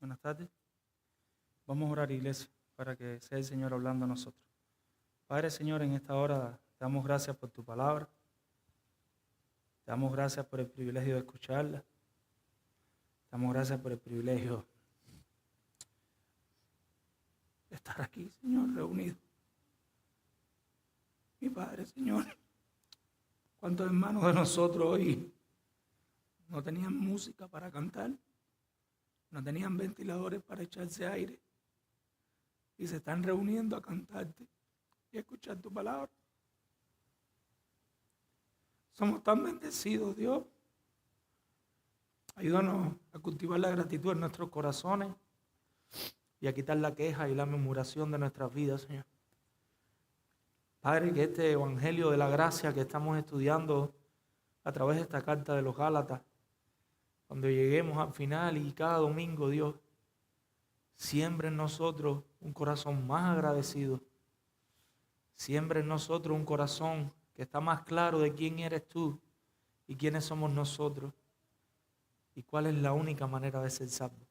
Buenas tardes. Vamos a orar, iglesia, para que sea el Señor hablando a nosotros. Padre, Señor, en esta hora te damos gracias por tu palabra. Te damos gracias por el privilegio de escucharla. Te damos gracias por el privilegio de estar aquí, Señor, reunidos. Mi Padre, Señor, ¿cuántos hermanos de nosotros hoy no tenían música para cantar? No tenían ventiladores para echarse aire y se están reuniendo a cantarte y a escuchar tu palabra. Somos tan bendecidos, Dios. Ayúdanos a cultivar la gratitud en nuestros corazones y a quitar la queja y la murmuración de nuestras vidas, Señor. Padre, que este evangelio de la gracia que estamos estudiando a través de esta carta de los Gálatas, cuando lleguemos al final y cada domingo, Dios, siembra en nosotros un corazón más agradecido. Siembra en nosotros un corazón que está más claro de quién eres tú y quiénes somos nosotros y cuál es la única manera de ser salvo.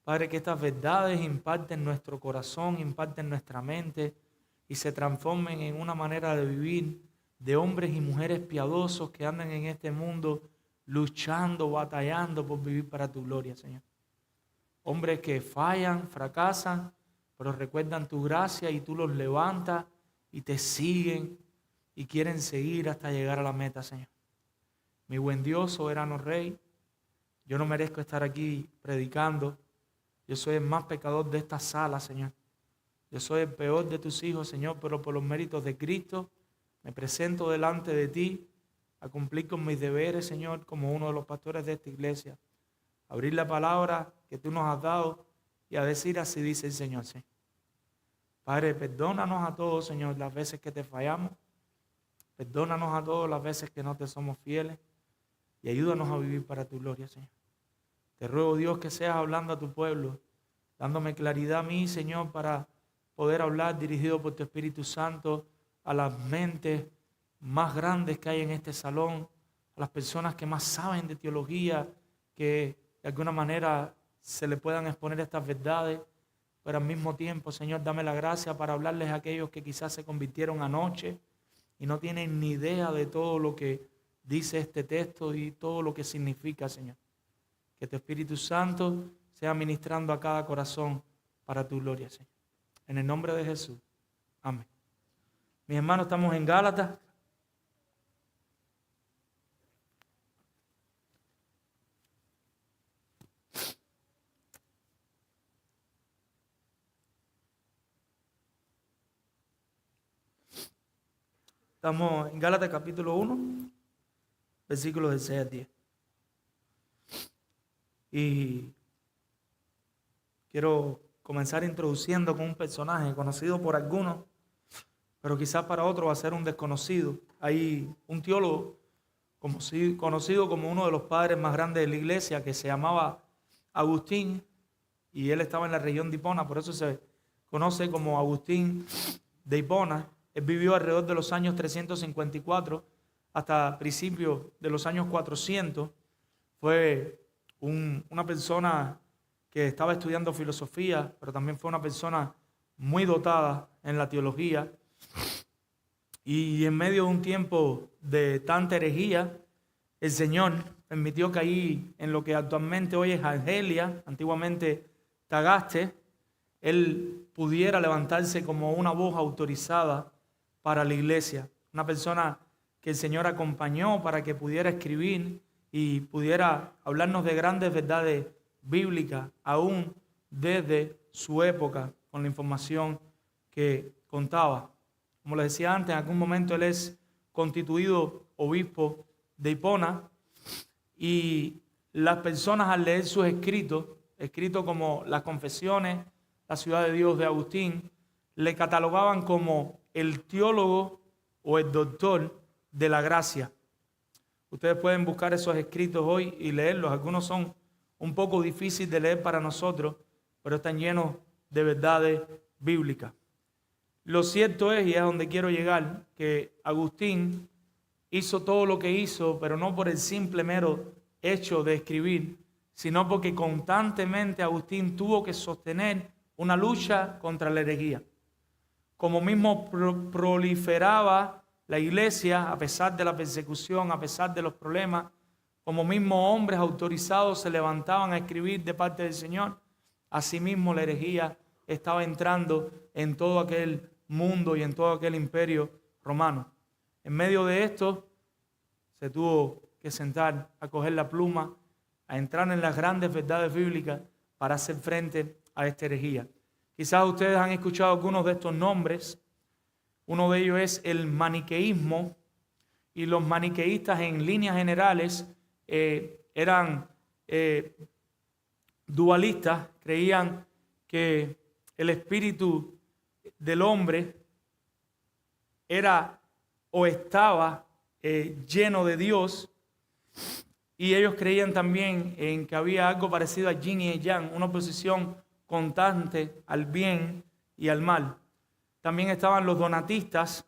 Padre, que estas verdades imparten nuestro corazón, imparten nuestra mente y se transformen en una manera de vivir de hombres y mujeres piadosos que andan en este mundo luchando, batallando por vivir para tu gloria, Señor. Hombres que fallan, fracasan, pero recuerdan tu gracia y tú los levantas y te siguen y quieren seguir hasta llegar a la meta, Señor. Mi buen Dios, soberano Rey, yo no merezco estar aquí predicando. Yo soy el más pecador de esta sala, Señor. Yo soy el peor de tus hijos, Señor, pero por los méritos de Cristo me presento delante de ti a cumplir con mis deberes, Señor, como uno de los pastores de esta iglesia. Abrir la palabra que tú nos has dado y a decir así dice el Señor, sí. Padre, perdónanos a todos, Señor, las veces que te fallamos. Perdónanos a todos las veces que no te somos fieles y ayúdanos a vivir para tu gloria, Señor. Te ruego, Dios, que seas hablando a tu pueblo, dándome claridad a mí, Señor, para poder hablar dirigido por tu Espíritu Santo a las mentes más grandes que hay en este salón, a las personas que más saben de teología, que de alguna manera se le puedan exponer estas verdades, pero al mismo tiempo, Señor, dame la gracia para hablarles a aquellos que quizás se convirtieron anoche y no tienen ni idea de todo lo que dice este texto y todo lo que significa, Señor. Que tu Espíritu Santo sea ministrando a cada corazón para tu gloria, Señor. En el nombre de Jesús. Amén. Mis hermanos, estamos en Gálatas. Estamos en Gálatas capítulo 1, versículos del 6 al 10. Y quiero comenzar introduciendo con un personaje conocido por algunos, pero quizás para otros va a ser un desconocido. Hay un teólogo conocido como uno de los padres más grandes de la iglesia que se llamaba Agustín, y él estaba en la región de Hipona, por eso se conoce como Agustín de Hipona. Él vivió alrededor de los años 354 hasta principios de los años 400. Fue una persona que estaba estudiando filosofía, pero también fue una persona muy dotada en la teología. Y en medio de un tiempo de tanta herejía, el Señor permitió que ahí, en lo que actualmente hoy es Argelia, antiguamente Tagaste, él pudiera levantarse como una voz autorizada para la iglesia. Una persona que el Señor acompañó para que pudiera escribir y pudiera hablarnos de grandes verdades bíblicas, aún desde su época, con la información que contaba. Como les decía antes, en algún momento él es constituido obispo de Hipona, y las personas al leer sus escritos como las Confesiones, la Ciudad de Dios de Agustín, le catalogaban como el teólogo o el doctor de la gracia. Ustedes pueden buscar esos escritos hoy y leerlos. Algunos son un poco difíciles de leer para nosotros, pero están llenos de verdades bíblicas. Lo cierto es, y es a donde quiero llegar, que Agustín hizo todo lo que hizo, pero no por el simple mero hecho de escribir, sino porque constantemente Agustín tuvo que sostener una lucha contra la herejía. Como mismo proliferaba la iglesia, a pesar de la persecución, a pesar de los problemas, como mismo hombres autorizados se levantaban a escribir de parte del Señor, asimismo la herejía estaba entrando en todo aquel mundo y en todo aquel imperio romano. En medio de esto, se tuvo que sentar a coger la pluma, a entrar en las grandes verdades bíblicas para hacer frente a esta herejía. Quizás ustedes han escuchado algunos de estos nombres. Uno de ellos es el maniqueísmo, y los maniqueístas en líneas generales eran dualistas, creían que el espíritu del hombre era o estaba lleno de Dios, y ellos creían también en que había algo parecido a yin y yang, una oposición constante al bien y al mal. También estaban los donatistas,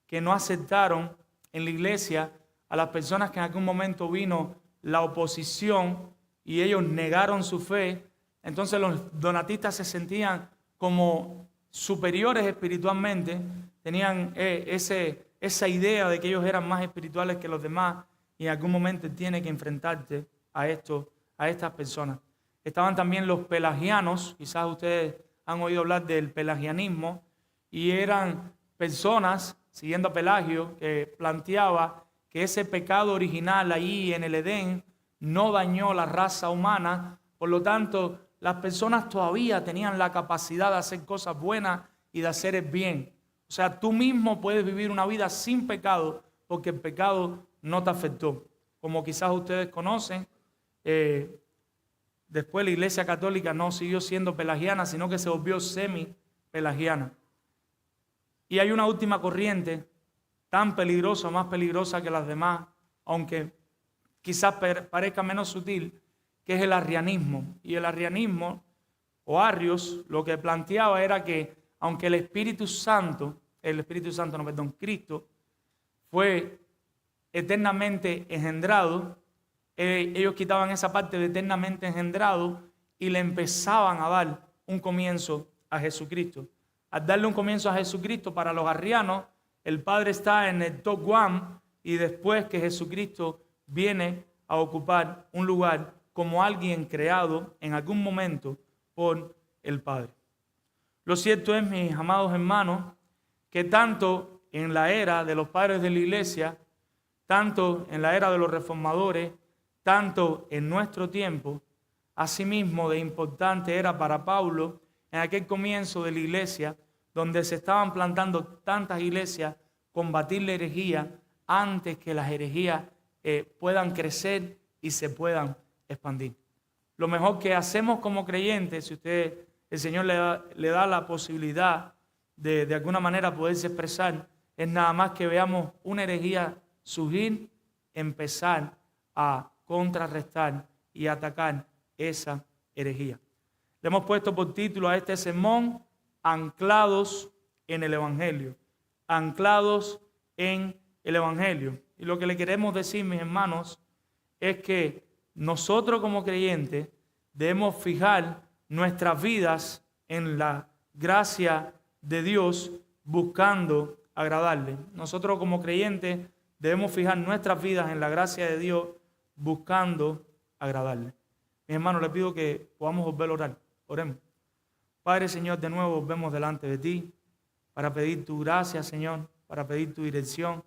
que no aceptaron en la iglesia a las personas que en algún momento vino la oposición y ellos negaron su fe. Entonces los donatistas se sentían como superiores espiritualmente, tenían esa idea de que ellos eran más espirituales que los demás, y en algún momento tiene que enfrentarte a estas personas. Estaban también los pelagianos, quizás ustedes han oído hablar del pelagianismo, y eran personas, siguiendo a Pelagio, que planteaba que ese pecado original ahí en el Edén no dañó la raza humana, por lo tanto las personas todavía tenían la capacidad de hacer cosas buenas y de hacer el bien. O sea, tú mismo puedes vivir una vida sin pecado porque el pecado no te afectó. Como quizás ustedes conocen, después la Iglesia Católica no siguió siendo pelagiana, sino que se volvió semi-pelagiana. Y hay una última corriente tan peligrosa, más peligrosa que las demás, aunque quizás parezca menos sutil, que es el arrianismo. Y el arrianismo, o arrios, lo que planteaba era que aunque Cristo fue eternamente engendrado, ellos quitaban esa parte de eternamente engendrado y le empezaban a dar un comienzo a Jesucristo. Al darle un comienzo a Jesucristo, para los arrianos, el Padre está en el top one, y después que Jesucristo viene a ocupar un lugar como alguien creado en algún momento por el Padre. Lo cierto es, mis amados hermanos, que tanto en la era de los padres de la iglesia, tanto en la era de los reformadores, tanto en nuestro tiempo, asimismo de importante era para Pablo, en aquel comienzo de la iglesia, donde se estaban plantando tantas iglesias, combatir la herejía antes que las herejías puedan crecer y se puedan expandir. Lo mejor que hacemos como creyentes, si el Señor le da la posibilidad de alguna manera poderse expresar, es nada más que veamos una herejía surgir, empezar a contrarrestar y atacar esa herejía. Le hemos puesto por título a este sermón: anclados en el Evangelio. Anclados en el Evangelio. Y lo que le queremos decir, mis hermanos, es que nosotros como creyentes debemos fijar nuestras vidas en la gracia de Dios, buscando agradarle. Nosotros como creyentes debemos fijar nuestras vidas en la gracia de Dios, buscando agradarle. Mis hermanos, les pido que podamos volver a orar. Oremos. Padre, Señor, de nuevo volvemos delante de ti para pedir tu gracia, Señor, para pedir tu dirección,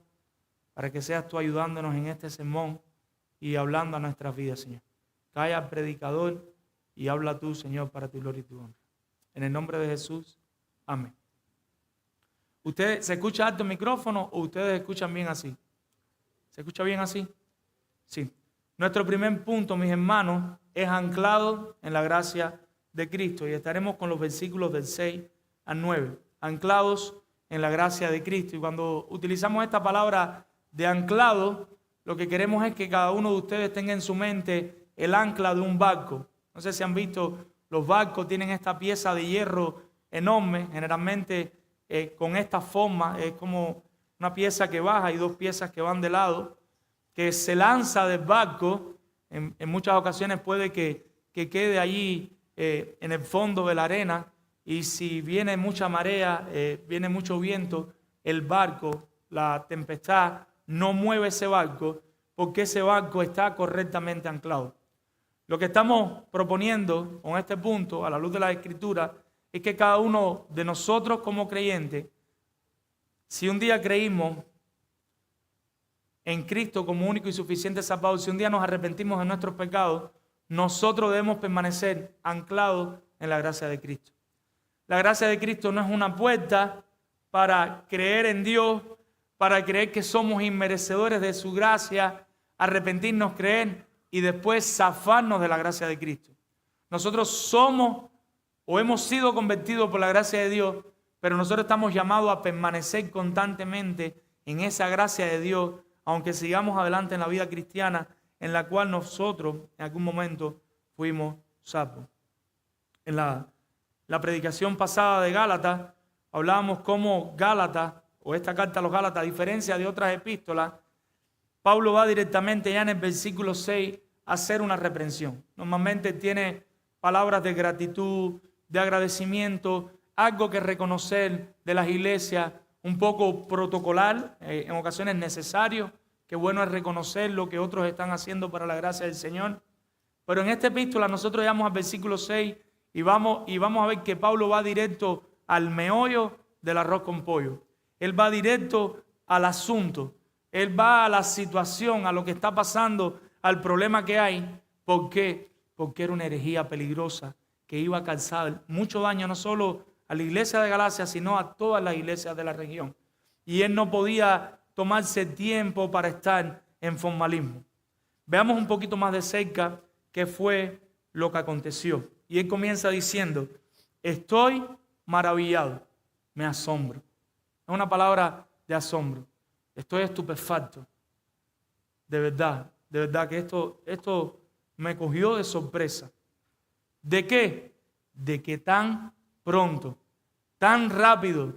para que seas tú ayudándonos en este sermón y hablando a nuestras vidas, Señor. Calla al predicador y habla tú, Señor, para tu gloria y tu honra. En el nombre de Jesús, amén. ¿Usted se escucha alto el micrófono o ustedes escuchan bien así? ¿Se escucha bien así? Sí. Nuestro primer punto, mis hermanos, es anclado en la gracia de Cristo, y estaremos con los versículos del 6 al 9, anclados en la gracia de Cristo. Y cuando utilizamos esta palabra de anclado, lo que queremos es que cada uno de ustedes tenga en su mente el ancla de un barco. No sé si han visto, los barcos tienen esta pieza de hierro enorme, generalmente con esta forma, es como una pieza que baja y dos piezas que van de lado, que se lanza del barco. En muchas ocasiones puede que que quede allí en el fondo de la arena, y si viene mucha marea, viene mucho viento, el barco, la tempestad, no mueve ese barco porque ese barco está correctamente anclado. Lo que estamos proponiendo con este punto, a la luz de la Escritura, es que cada uno de nosotros como creyentes, si un día creímos en Cristo como único y suficiente Salvador, si un día nos arrepentimos de nuestros pecados, nosotros debemos permanecer anclados en la gracia de Cristo. La gracia de Cristo no es una puerta para creer en Dios, para creer que somos inmerecedores de su gracia, arrepentirnos, creer y después zafarnos de la gracia de Cristo. Nosotros somos o hemos sido convertidos por la gracia de Dios, pero nosotros estamos llamados a permanecer constantemente en esa gracia de Dios, aunque sigamos adelante en la vida cristiana, en la cual nosotros en algún momento fuimos salvos. En la predicación pasada de Gálatas, hablábamos cómo Gálatas, o esta carta a los Gálatas, a diferencia de otras epístolas, Pablo va directamente ya en el versículo 6 a hacer una reprensión. Normalmente tiene palabras de gratitud, de agradecimiento, algo que reconocer de las iglesias, un poco protocolar, en ocasiones necesario, que bueno es reconocer lo que otros están haciendo para la gracia del Señor. Pero en esta epístola nosotros llegamos al versículo 6 y vamos a ver que Pablo va directo al meollo del arroz con pollo. Él va directo al asunto. Él va a la situación, a lo que está pasando, al problema que hay. ¿Por qué? Porque era una herejía peligrosa que iba a causar mucho daño no solo a la iglesia de Galacia, sino a todas las iglesias de la región. Y él no podía tomarse tiempo para estar en formalismo. Veamos un poquito más de cerca qué fue lo que aconteció. Y él comienza diciendo, estoy maravillado, me asombro. Es una palabra de asombro. Estoy estupefacto. De verdad que esto me cogió de sorpresa. ¿De qué? De que tan pronto, tan rápido,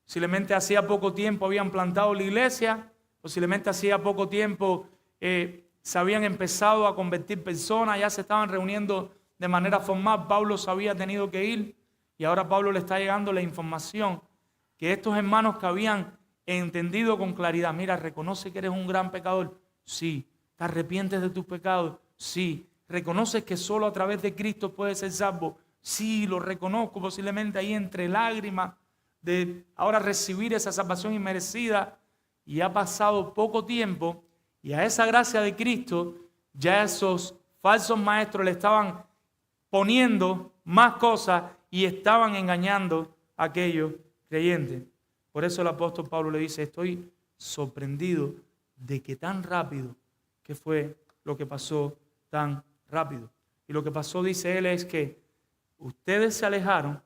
posiblemente hacía poco tiempo habían plantado la iglesia, posiblemente hacía poco tiempo se habían empezado a convertir personas, ya se estaban reuniendo de manera formal, Pablo se había tenido que ir y ahora Pablo le está llegando la información que estos hermanos que habían entendido con claridad, mira, reconoce que eres un gran pecador, sí, te arrepientes de tus pecados, sí, reconoces que solo a través de Cristo puedes ser salvo, sí, lo reconozco, posiblemente ahí entre lágrimas de ahora recibir esa salvación inmerecida, y ha pasado poco tiempo y a esa gracia de Cristo ya esos falsos maestros le estaban poniendo más cosas y estaban engañando a aquellos creyentes. Por eso el apóstol Pablo le dice, estoy sorprendido de que tan rápido, ¿qué fue lo que pasó tan rápido? Y lo que pasó, dice él, es que ustedes se alejaron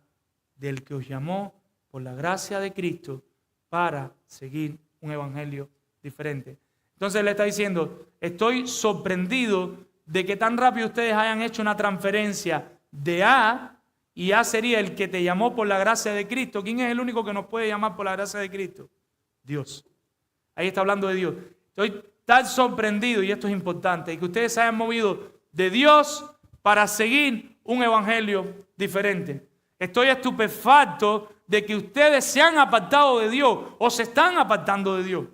del que os llamó por la gracia de Cristo para seguir un evangelio diferente. Entonces le está diciendo, estoy sorprendido de que tan rápido ustedes hayan hecho una transferencia de A, y A sería el que te llamó por la gracia de Cristo. ¿Quién es el único que nos puede llamar por la gracia de Cristo? Dios. Ahí está hablando de Dios. Estoy tan sorprendido, y esto es importante, que ustedes se hayan movido de Dios para seguir un evangelio diferente. Estoy estupefacto de que ustedes se han apartado de Dios o se están apartando de Dios.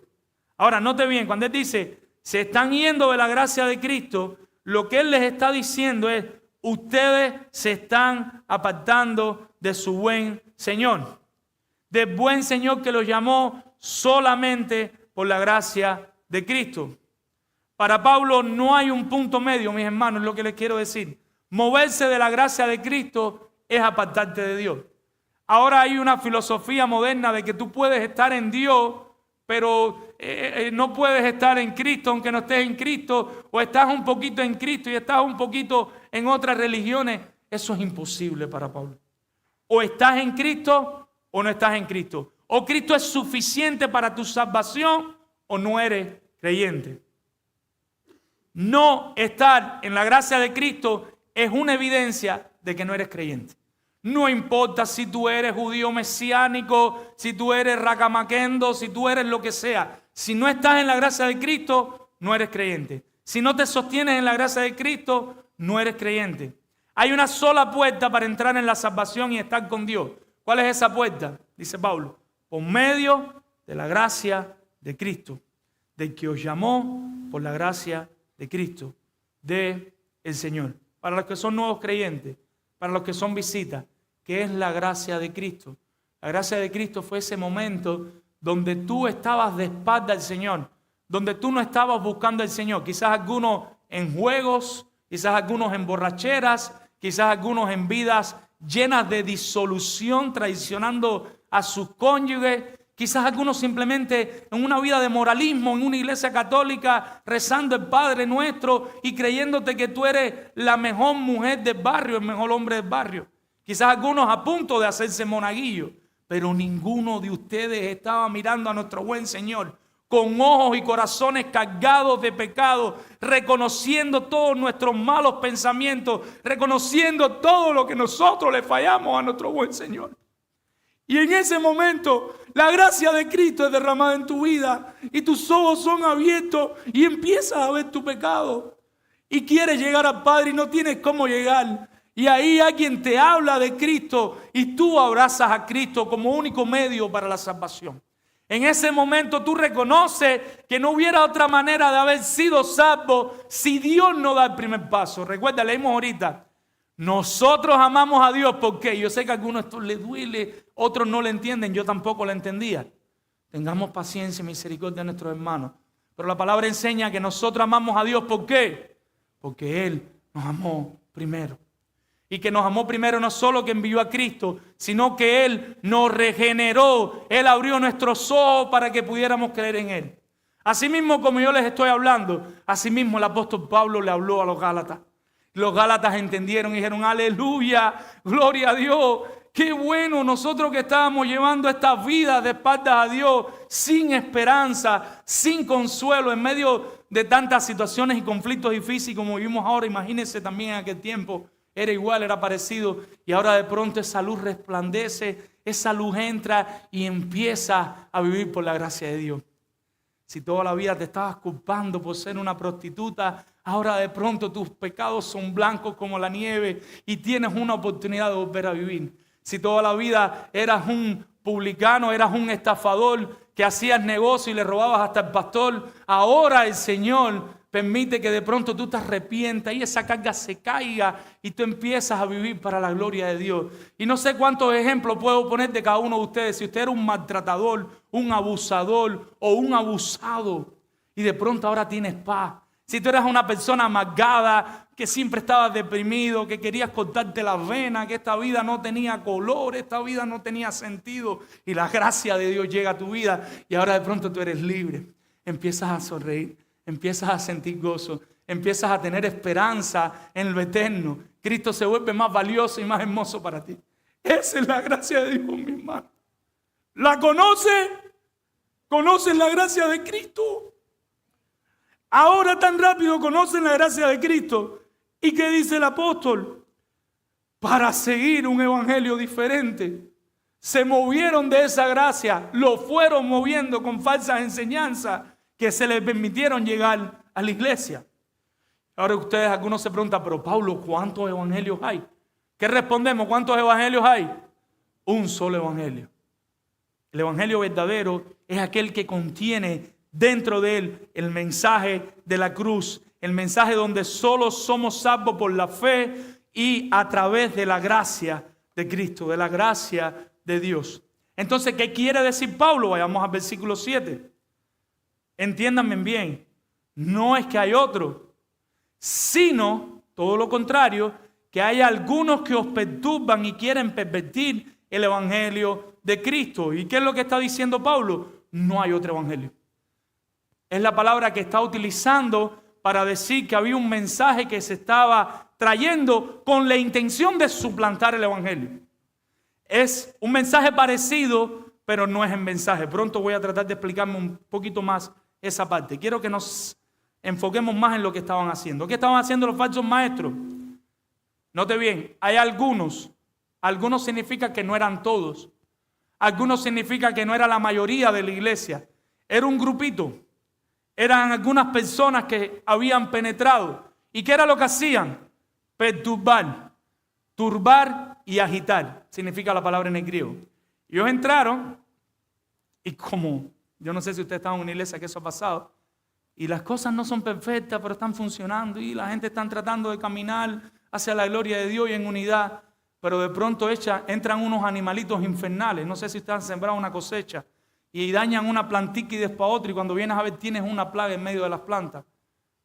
Ahora, note bien, cuando él dice, se están yendo de la gracia de Cristo, lo que él les está diciendo es, ustedes se están apartando de su buen Señor. Del buen Señor que los llamó solamente por la gracia de Cristo. Para Pablo no hay un punto medio, mis hermanos, es lo que les quiero decir. Moverse de la gracia de Cristo es apartarte de Dios. Ahora hay una filosofía moderna de que tú puedes estar en Dios, pero no puedes estar en Cristo aunque no estés en Cristo, o estás un poquito en Cristo y estás un poquito en otras religiones. Eso es imposible para Pablo. O estás en Cristo o no estás en Cristo. O Cristo es suficiente para tu salvación o no eres creyente. No estar en la gracia de Cristo es una evidencia de que no eres creyente. No importa si tú eres judío mesiánico, si tú eres racamaquendo, si tú eres lo que sea. Si no estás en la gracia de Cristo, no eres creyente. Si no te sostienes en la gracia de Cristo, no eres creyente. Hay una sola puerta para entrar en la salvación y estar con Dios. ¿Cuál es esa puerta? Dice Pablo, por medio de la gracia de Cristo, del que os llamó por la gracia de Cristo, del Señor. Para los que son nuevos creyentes, para los que son visitas, ¿qué es la gracia de Cristo? La gracia de Cristo fue ese momento donde tú estabas de espalda al Señor, donde tú no estabas buscando al Señor. Quizás algunos en juegos, quizás algunos en borracheras, quizás algunos en vidas llenas de disolución, traicionando a sus cónyuges. Quizás algunos simplemente en una vida de moralismo, en una iglesia católica, rezando el Padre Nuestro y creyéndote que tú eres la mejor mujer del barrio, el mejor hombre del barrio. Quizás algunos a punto de hacerse monaguillo, pero ninguno de ustedes estaba mirando a nuestro buen Señor con ojos y corazones cargados de pecado, reconociendo todos nuestros malos pensamientos, reconociendo todo lo que nosotros le fallamos a nuestro buen Señor. Y en ese momento la gracia de Cristo es derramada en tu vida y tus ojos son abiertos y empiezas a ver tu pecado. Y quieres llegar al Padre y no tienes cómo llegar. Y ahí alguien te habla de Cristo y tú abrazas a Cristo como único medio para la salvación. En ese momento tú reconoces que no hubiera otra manera de haber sido salvo si Dios no da el primer paso. Recuerda, leímos ahorita. Nosotros amamos a Dios porque yo sé que a algunos esto les duele, otros no le entienden, yo tampoco lo entendía. Tengamos paciencia y misericordia de nuestros hermanos. Pero la palabra enseña que nosotros amamos a Dios. ¿Por qué? Porque Él nos amó primero. Y que nos amó primero no solo que envió a Cristo, sino que Él nos regeneró. Él abrió nuestros ojos para que pudiéramos creer en Él. Asimismo, como yo les estoy hablando, asimismo el apóstol Pablo le habló a los Gálatas. Los Gálatas entendieron y dijeron, aleluya, gloria a Dios. Qué bueno nosotros que estábamos llevando estas vidas de espaldas a Dios, sin esperanza, sin consuelo, en medio de tantas situaciones y conflictos difíciles como vivimos ahora. Imagínense también en aquel tiempo. Era igual, era parecido, y ahora de pronto esa luz resplandece, esa luz entra y empieza a vivir por la gracia de Dios. Si toda la vida te estabas culpando por ser una prostituta, ahora de pronto tus pecados son blancos como la nieve y tienes una oportunidad de volver a vivir. Si toda la vida eras un publicano, eras un estafador que hacías negocio y le robabas hasta el pastor, ahora el Señor permite que de pronto tú te arrepientas y esa carga se caiga y tú empiezas a vivir para la gloria de Dios. Y no sé cuántos ejemplos puedo poner de cada uno de ustedes. Si usted era un maltratador, un abusador o un abusado y de pronto ahora tienes paz. Si tú eras una persona amargada, que siempre estabas deprimido, que querías cortarte las venas, que esta vida no tenía color, esta vida no tenía sentido y la gracia de Dios llega a tu vida y ahora de pronto tú eres libre. Empiezas a sonreír. Empiezas a sentir gozo, empiezas a tener esperanza en lo eterno. Cristo se vuelve más valioso y más hermoso para ti. Esa es la gracia de Dios, mi hermano. ¿La conoces? ¿Conocen la gracia de Cristo? Ahora tan rápido conocen la gracia de Cristo. ¿Y qué dice el apóstol? Para seguir un evangelio diferente. Se movieron de esa gracia, lo fueron moviendo con falsas enseñanzas que se les permitieron llegar a la iglesia. Ahora ustedes, algunos se preguntan, pero Pablo, ¿cuántos evangelios hay? ¿Qué respondemos? ¿Cuántos evangelios hay? Un solo evangelio. El evangelio verdadero es aquel que contiene dentro de él el mensaje de la cruz, el mensaje donde solo somos salvos por la fe y a través de la gracia de Cristo, de la gracia de Dios. Entonces, ¿qué quiere decir Pablo? Vayamos al versículo 7. Entiéndanme bien, no es que hay otro, sino, todo lo contrario, que hay algunos que os perturban y quieren pervertir el evangelio de Cristo. ¿Y qué es lo que está diciendo Pablo? No hay otro evangelio. Es la palabra que está utilizando para decir que había un mensaje que se estaba trayendo con la intención de suplantar el evangelio. Es un mensaje parecido, pero no es el mensaje. Pronto voy a tratar de explicarme un poquito más esa parte. Quiero que nos enfoquemos más en lo que estaban haciendo. ¿Qué estaban haciendo los falsos maestros? Note bien, hay algunos. Algunos significa que no eran todos. Algunos significa que no era la mayoría de la iglesia. Era un grupito. Eran algunas personas que habían penetrado. ¿Y qué era lo que hacían? Perturbar. turbar y agitar, significa la palabra en el griego. Ellos entraron y como, yo no sé si ustedes están en una iglesia que eso ha pasado, y las cosas no son perfectas, pero están funcionando y la gente está tratando de caminar hacia la gloria de Dios y en unidad, pero de pronto entran unos animalitos infernales. No sé si ustedes han sembrado una cosecha y dañan una plantica y después otra, y cuando vienes a ver tienes una plaga en medio de las plantas.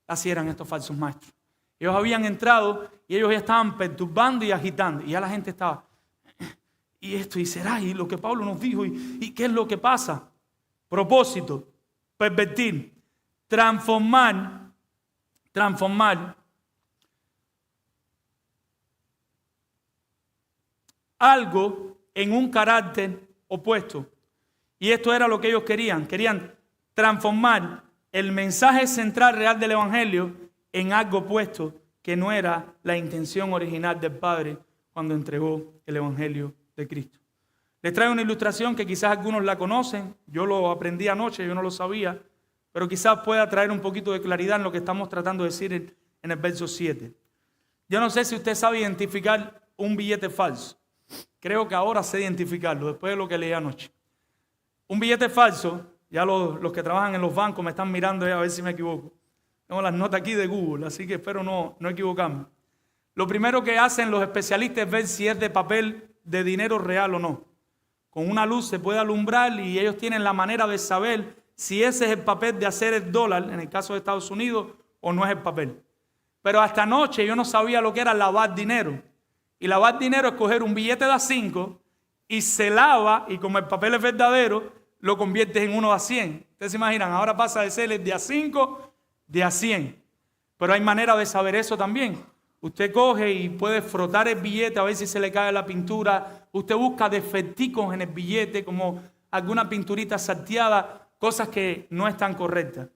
Así eran estos falsos maestros. Ellos habían entrado y ellos ya estaban perturbando y agitando, y ya la gente estaba, y esto, y será, y lo que Pablo nos dijo, y qué es lo que pasa. Propósito: pervertir, transformar algo en un carácter opuesto. Y esto era lo que ellos querían. Querían transformar el mensaje central real del Evangelio en algo opuesto, que no era la intención original del Padre cuando entregó el Evangelio de Cristo. Les traigo una ilustración que quizás algunos la conocen. Yo lo aprendí anoche, yo no lo sabía, pero quizás pueda traer un poquito de claridad en lo que estamos tratando de decir en el verso 7. Yo no sé si usted sabe identificar un billete falso. Creo que ahora sé identificarlo, después de lo que leí anoche. Un billete falso, ya los que trabajan en los bancos me están mirando a ver si me equivoco. Tengo las notas aquí de Google, así que espero no equivocarme. Lo primero que hacen los especialistas es ver si es de papel de dinero real o no. Con una luz se puede alumbrar y ellos tienen la manera de saber si ese es el papel de hacer el dólar, en el caso de Estados Unidos, o no es el papel. Pero hasta anoche yo no sabía lo que era lavar dinero. Y lavar dinero es coger un billete de A5 y se lava, y como el papel es verdadero, lo conviertes en uno de A100. Ustedes se imaginan, ahora pasa de ser el de A5 de A100. Pero hay manera de saber eso también. Usted coge y puede frotar el billete a ver si se le cae la pintura. Usted busca defecticos en el billete, como alguna pinturita salteada, cosas que no están correctas.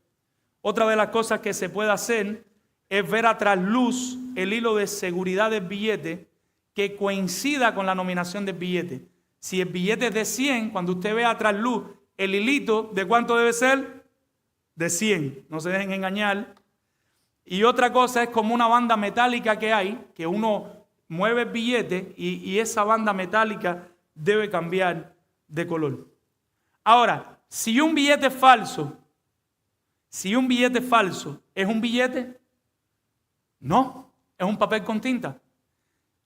Otra de las cosas que se puede hacer es ver a trasluz el hilo de seguridad del billete que coincida con la nominación del billete. Si el billete es de 100, cuando usted ve a trasluz el hilito, ¿de cuánto debe ser? De 100. No se dejen engañar. Y otra cosa es como una banda metálica que hay, que uno mueve el billete y esa banda metálica debe cambiar de color. Ahora, si un billete falso es un billete, no, es un papel con tinta.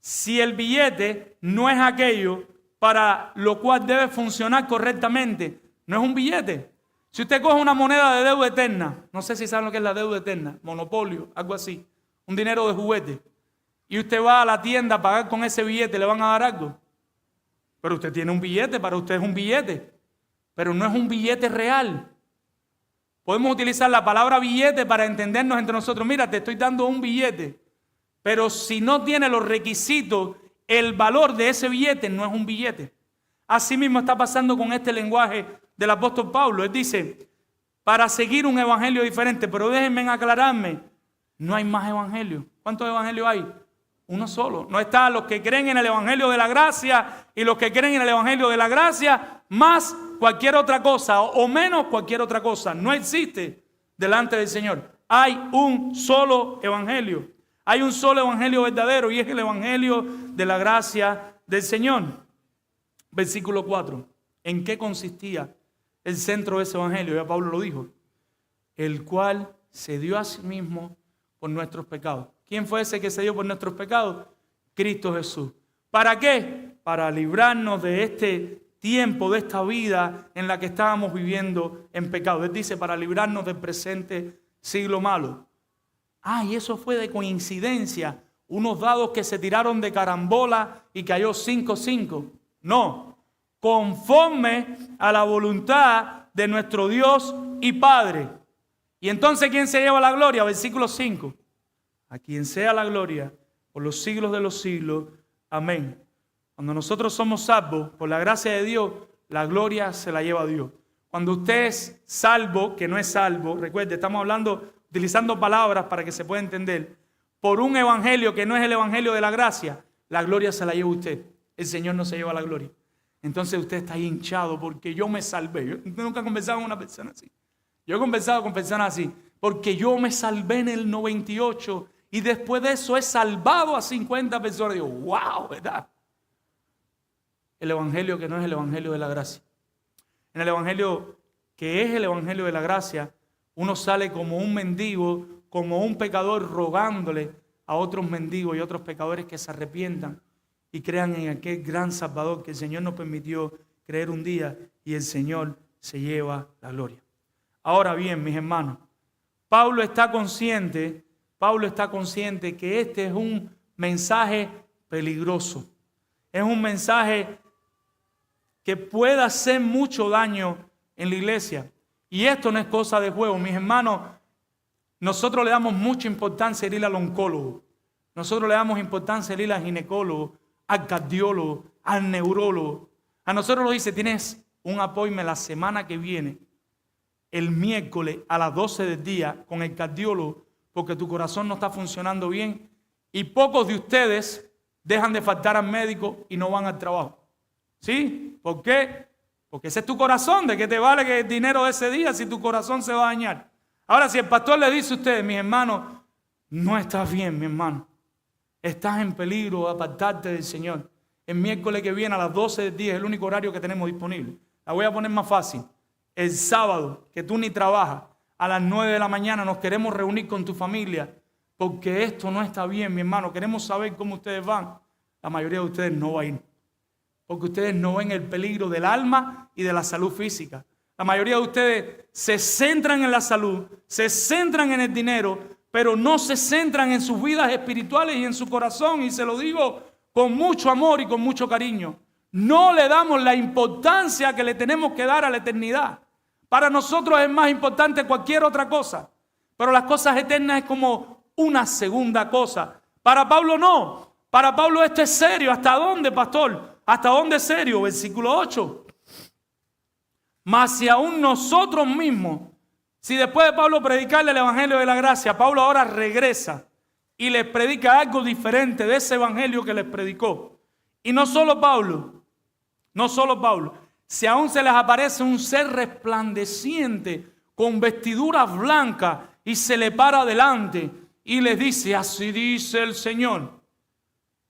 Si el billete no es aquello para lo cual debe funcionar correctamente, no es un billete. Si usted coge una moneda de deuda eterna, no sé si saben lo que es la deuda eterna, monopolio, algo así, un dinero de juguete, y usted va a la tienda a pagar con ese billete, ¿le van a dar algo? Pero usted tiene un billete, para usted es un billete, pero no es un billete real. Podemos utilizar la palabra billete para entendernos entre nosotros. Mira, te estoy dando un billete, pero si no tiene los requisitos, el valor de ese billete no es un billete. Así mismo está pasando con este lenguaje del apóstol Pablo. Él dice, para seguir un evangelio diferente, pero déjenme aclararme, no hay más evangelio. ¿Cuántos evangelios hay? Uno solo. No está los que creen en el evangelio de la gracia y los que creen en el evangelio de la gracia más cualquier otra cosa o menos cualquier otra cosa. No existe delante del Señor. Hay un solo evangelio. Hay un solo evangelio verdadero y es el evangelio de la gracia del Señor. Versículo 4. ¿En qué consistía el centro de ese evangelio? Ya Pablo lo dijo. El cual se dio a sí mismo por nuestros pecados. ¿Quién fue ese que se dio por nuestros pecados? Cristo Jesús. ¿Para qué? Para librarnos de este tiempo, de esta vida en la que estábamos viviendo en pecado. Él dice, para librarnos del presente siglo malo. Y eso fue de coincidencia. Unos dados que se tiraron de carambola y cayó 5-5. No. Conforme a la voluntad de nuestro Dios y Padre. Y entonces, ¿quién se lleva la gloria? Versículo 5. A quien sea la gloria por los siglos de los siglos. Amén. Cuando nosotros somos salvos por la gracia de Dios, la gloria se la lleva a Dios. Cuando usted es salvo, que no es salvo, recuerde, estamos hablando, utilizando palabras para que se pueda entender, por un evangelio que no es el evangelio de la gracia, la gloria se la lleva usted. El Señor no se lleva la gloria. Entonces usted está ahí hinchado porque yo me salvé. Yo nunca he conversado con una persona así. Yo he conversado con personas así, porque yo me salvé en el 98 y después de eso es salvado a 50 personas. Digo, wow, ¿verdad? El evangelio que no es el evangelio de la gracia. En el evangelio que es el evangelio de la gracia, uno sale como un mendigo, como un pecador, rogándole a otros mendigos y otros pecadores que se arrepientan y crean en aquel gran Salvador que el Señor nos permitió creer un día, y el Señor se lleva la gloria. Ahora bien, mis hermanos, Pablo está consciente que este es un mensaje peligroso. Es un mensaje que puede hacer mucho daño en la iglesia. Y esto no es cosa de juego, mis hermanos. Nosotros le damos mucha importancia a ir al oncólogo. Nosotros le damos importancia a ir al ginecólogo, al cardiólogo, al neurólogo. A nosotros nos dice, tienes un appointment la semana que viene, el miércoles a las 12 del día con el cardiólogo, porque tu corazón no está funcionando bien. Y pocos de ustedes dejan de faltar al médico y no van al trabajo. ¿Sí? ¿Por qué? Porque ese es tu corazón. ¿De qué te vale que el dinero de ese día si tu corazón se va a dañar? Ahora, si el pastor le dice a ustedes, mis hermanos, no estás bien, mi hermano, estás en peligro de apartarte del Señor. El miércoles que viene a las 12 del día es el único horario que tenemos disponible. La voy a poner más fácil. El sábado, que tú ni trabajas, a las 9 de la mañana nos queremos reunir con tu familia, porque esto no está bien, mi hermano. Queremos saber cómo ustedes van. La mayoría de ustedes no va a ir, porque ustedes no ven el peligro del alma y de la salud física. La mayoría de ustedes se centran en la salud, se centran en el dinero, pero no se centran en sus vidas espirituales y en su corazón. Y se lo digo con mucho amor y con mucho cariño. No le damos la importancia que le tenemos que dar a la eternidad. Para nosotros es más importante cualquier otra cosa, pero las cosas eternas es como una segunda cosa. Para Pablo no. Para Pablo esto es serio. ¿Hasta dónde, pastor? ¿Hasta dónde es serio? Versículo 8. Mas si aún nosotros mismos, si después de Pablo predicarle el evangelio de la gracia, Pablo ahora regresa y les predica algo diferente de ese evangelio que les predicó. Y no solo Pablo, si aún se les aparece un ser resplandeciente con vestiduras blancas y se le para adelante y les dice, así dice el Señor.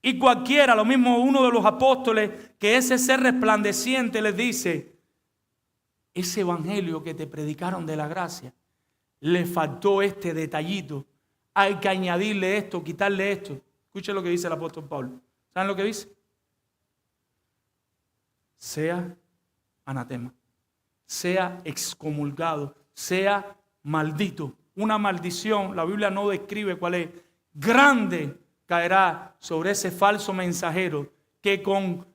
Y cualquiera, lo mismo uno de los apóstoles, que ese ser resplandeciente les dice, ese evangelio que te predicaron de la gracia, le faltó este detallito. Hay que añadirle esto, quitarle esto. Escuchen lo que dice el apóstol Pablo. ¿Saben lo que dice? Sea anatema, sea excomulgado, sea maldito. Una maldición, la Biblia no describe cuál es. Grande caerá sobre ese falso mensajero que con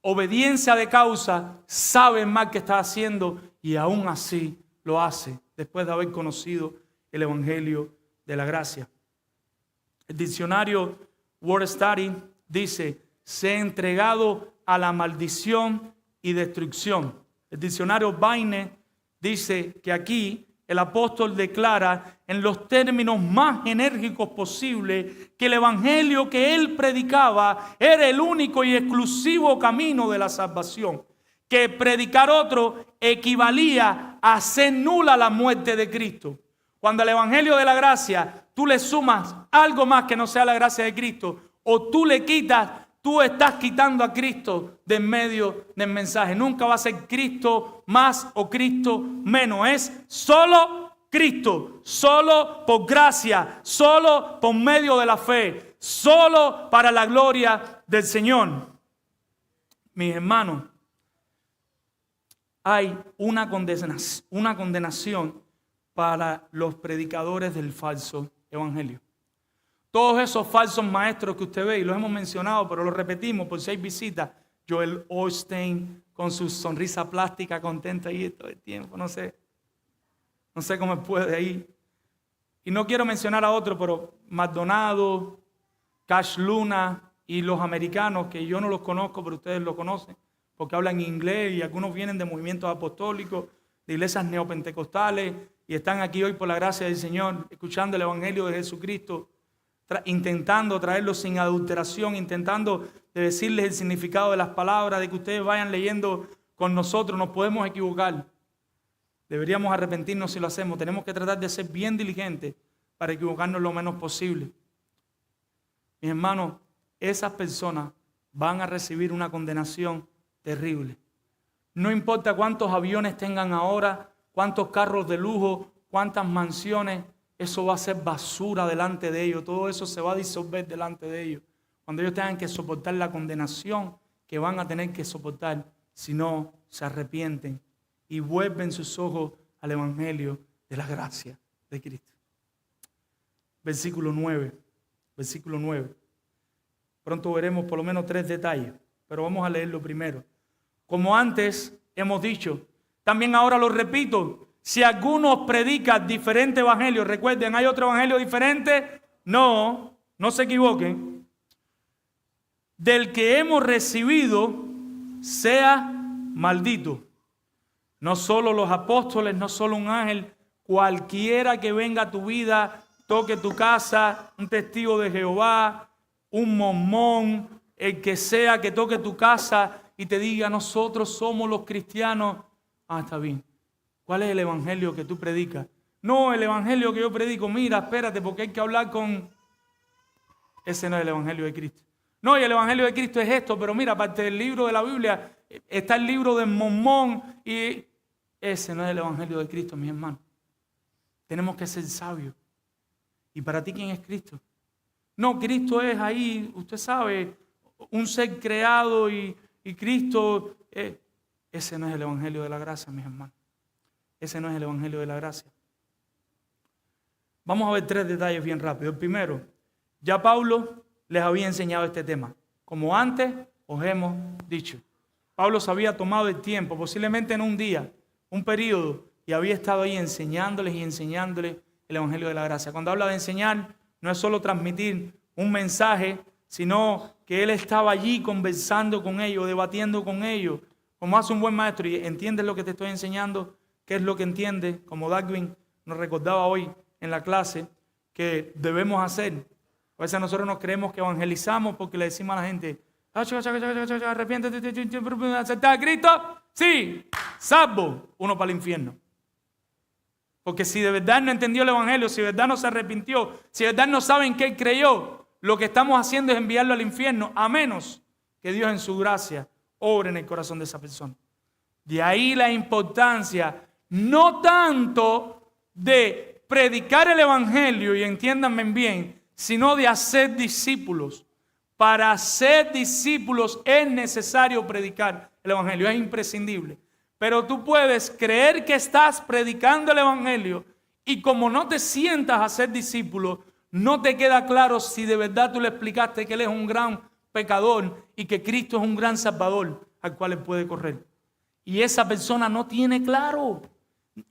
obediencia de causa sabe mal que está haciendo y aún así lo hace después de haber conocido el evangelio de la gracia. El diccionario Word Study dice, se ha entregado a la maldición y destrucción. El diccionario Vine dice que aquí el apóstol declara en los términos más enérgicos posibles que el evangelio que él predicaba era el único y exclusivo camino de la salvación. Que predicar otro equivalía a hacer nula la muerte de Cristo. Cuando al evangelio de la gracia tú le sumas algo más que no sea la gracia de Cristo, o tú le quitas, tú estás quitando a Cristo de en medio del mensaje. Nunca va a ser Cristo más o Cristo menos. Es solo Cristo, solo por gracia, solo por medio de la fe, solo para la gloria del Señor. Mis hermanos, hay una condenación para los predicadores del falso evangelio. Todos esos falsos maestros que usted ve, y los hemos mencionado, pero los repetimos por si hay visitas. Joel Osteen con su sonrisa plástica, contenta ahí todo el tiempo. No sé cómo puede ir. Y no quiero mencionar a otros, pero Maldonado, Cash Luna y los americanos, que yo no los conozco, pero ustedes lo conocen, porque hablan inglés y algunos vienen de movimientos apostólicos, de iglesias neopentecostales, y están aquí hoy por la gracia del Señor, escuchando el evangelio de Jesucristo, intentando traerlo sin adulteración, intentando decirles el significado de las palabras, de que ustedes vayan leyendo con nosotros. Nos podemos equivocar. Deberíamos arrepentirnos si lo hacemos. Tenemos que tratar de ser bien diligentes para equivocarnos lo menos posible. mis hermanos, esas personas van a recibir una condenación terrible. No importa cuántos aviones tengan ahora, cuántos carros de lujo, cuántas mansiones, eso va a ser basura delante de ellos. Todo eso se va a disolver delante de ellos. Cuando ellos tengan que soportar la condenación que van a tener que soportar si no se arrepienten y vuelven sus ojos al evangelio de la gracia de Cristo. Versículo 9. Pronto veremos por lo menos 3 detalles, pero vamos a leerlo primero. Como antes hemos dicho, también ahora lo repito, si alguno predica diferente evangelio, recuerden, ¿hay otro evangelio diferente? No se equivoquen. Del que hemos recibido, sea maldito. No solo los apóstoles, no solo un ángel, cualquiera que venga a tu vida, toque tu casa, un testigo de Jehová, un mormón, el que sea que toque tu casa y te diga, nosotros somos los cristianos. Está bien. ¿Cuál es el evangelio que tú predicas? No, el evangelio que yo predico, mira, espérate, porque hay que hablar con... Ese no es el evangelio de Cristo. No, y el evangelio de Cristo es esto, pero mira, aparte del libro de la Biblia, está el libro del mormón y ese no es el evangelio de Cristo, mis hermanos. Tenemos que ser sabios. ¿Y para ti quién es Cristo? No, Cristo es ahí, usted sabe, un ser creado y Cristo... Ese no es el evangelio de la gracia, mis hermanos. Ese no es el evangelio de la gracia. Vamos a ver 3 detalles bien rápido. El primero, ya Pablo les había enseñado este tema. Como antes os hemos dicho. Pablo se había tomado el tiempo, posiblemente en un día, un periodo, y había estado ahí enseñándoles el evangelio de la gracia. Cuando habla de enseñar, no es solo transmitir un mensaje, sino que él estaba allí conversando con ellos, debatiendo con ellos, como hace un buen maestro. Y entiendes lo que te estoy enseñando, qué es lo que entiendes, como Darwin nos recordaba hoy en la clase, que debemos hacer. A veces nosotros nos creemos que evangelizamos porque le decimos a la gente, arrepiéntete, ¿aceptar a Cristo? Sí, salvo, uno para el infierno. Porque si de verdad no entendió el evangelio, si de verdad no se arrepintió, si de verdad no sabe en qué creyó, lo que estamos haciendo es enviarlo al infierno, a menos que Dios en su gracia obre en el corazón de esa persona. De ahí la importancia, no tanto de predicar el evangelio, y entiéndanme bien, sino de hacer discípulos. Para ser discípulos es necesario predicar el evangelio, es imprescindible. Pero tú puedes creer que estás predicando el evangelio y como no te sientas a ser discípulo, no te queda claro si de verdad tú le explicaste que él es un gran pecador y que Cristo es un gran salvador al cual él puede correr. Y esa persona no tiene claro.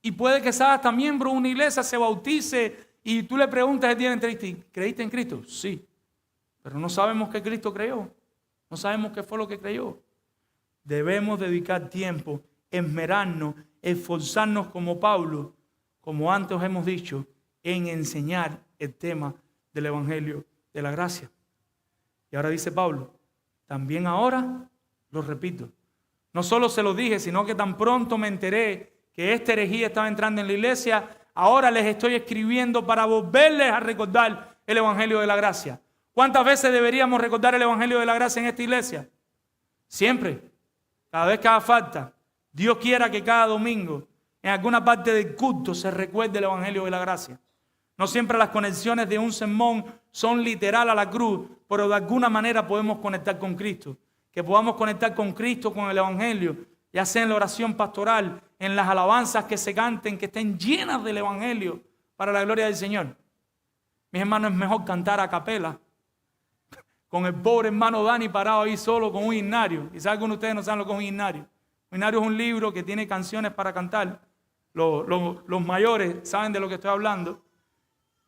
Y puede que sea hasta miembro de una iglesia, se bautice y tú le preguntas el día de entrevista, ¿creíste en Cristo? Sí. Pero no sabemos qué Cristo creyó. No sabemos qué fue lo que creyó. Debemos dedicar tiempo, esmerarnos, esforzarnos como Pablo, como antes os hemos dicho, en enseñar el tema del evangelio de la gracia. Y ahora dice Pablo, también ahora lo repito. No solo se lo dije, sino que tan pronto me enteré que esta herejía estaba entrando en la iglesia, ahora les estoy escribiendo para volverles a recordar el evangelio de la gracia. ¿Cuántas veces deberíamos recordar el evangelio de la gracia en esta iglesia? Siempre, cada vez que haga falta. Dios quiera que cada domingo, en alguna parte del culto, se recuerde el evangelio de la gracia. No siempre las conexiones de un sermón son literal a la cruz, pero de alguna manera podemos conectar con Cristo. Que podamos conectar con Cristo, con el evangelio, ya sea en la oración pastoral, en las alabanzas que se canten, que estén llenas del evangelio para la gloria del Señor. Mis hermanos, es mejor cantar a capela, con el pobre hermano Dani parado ahí solo con un himnario. Quizás algunos de ustedes no saben lo que es un himnario. Un himnario es un libro que tiene canciones para cantar. Los mayores saben de lo que estoy hablando.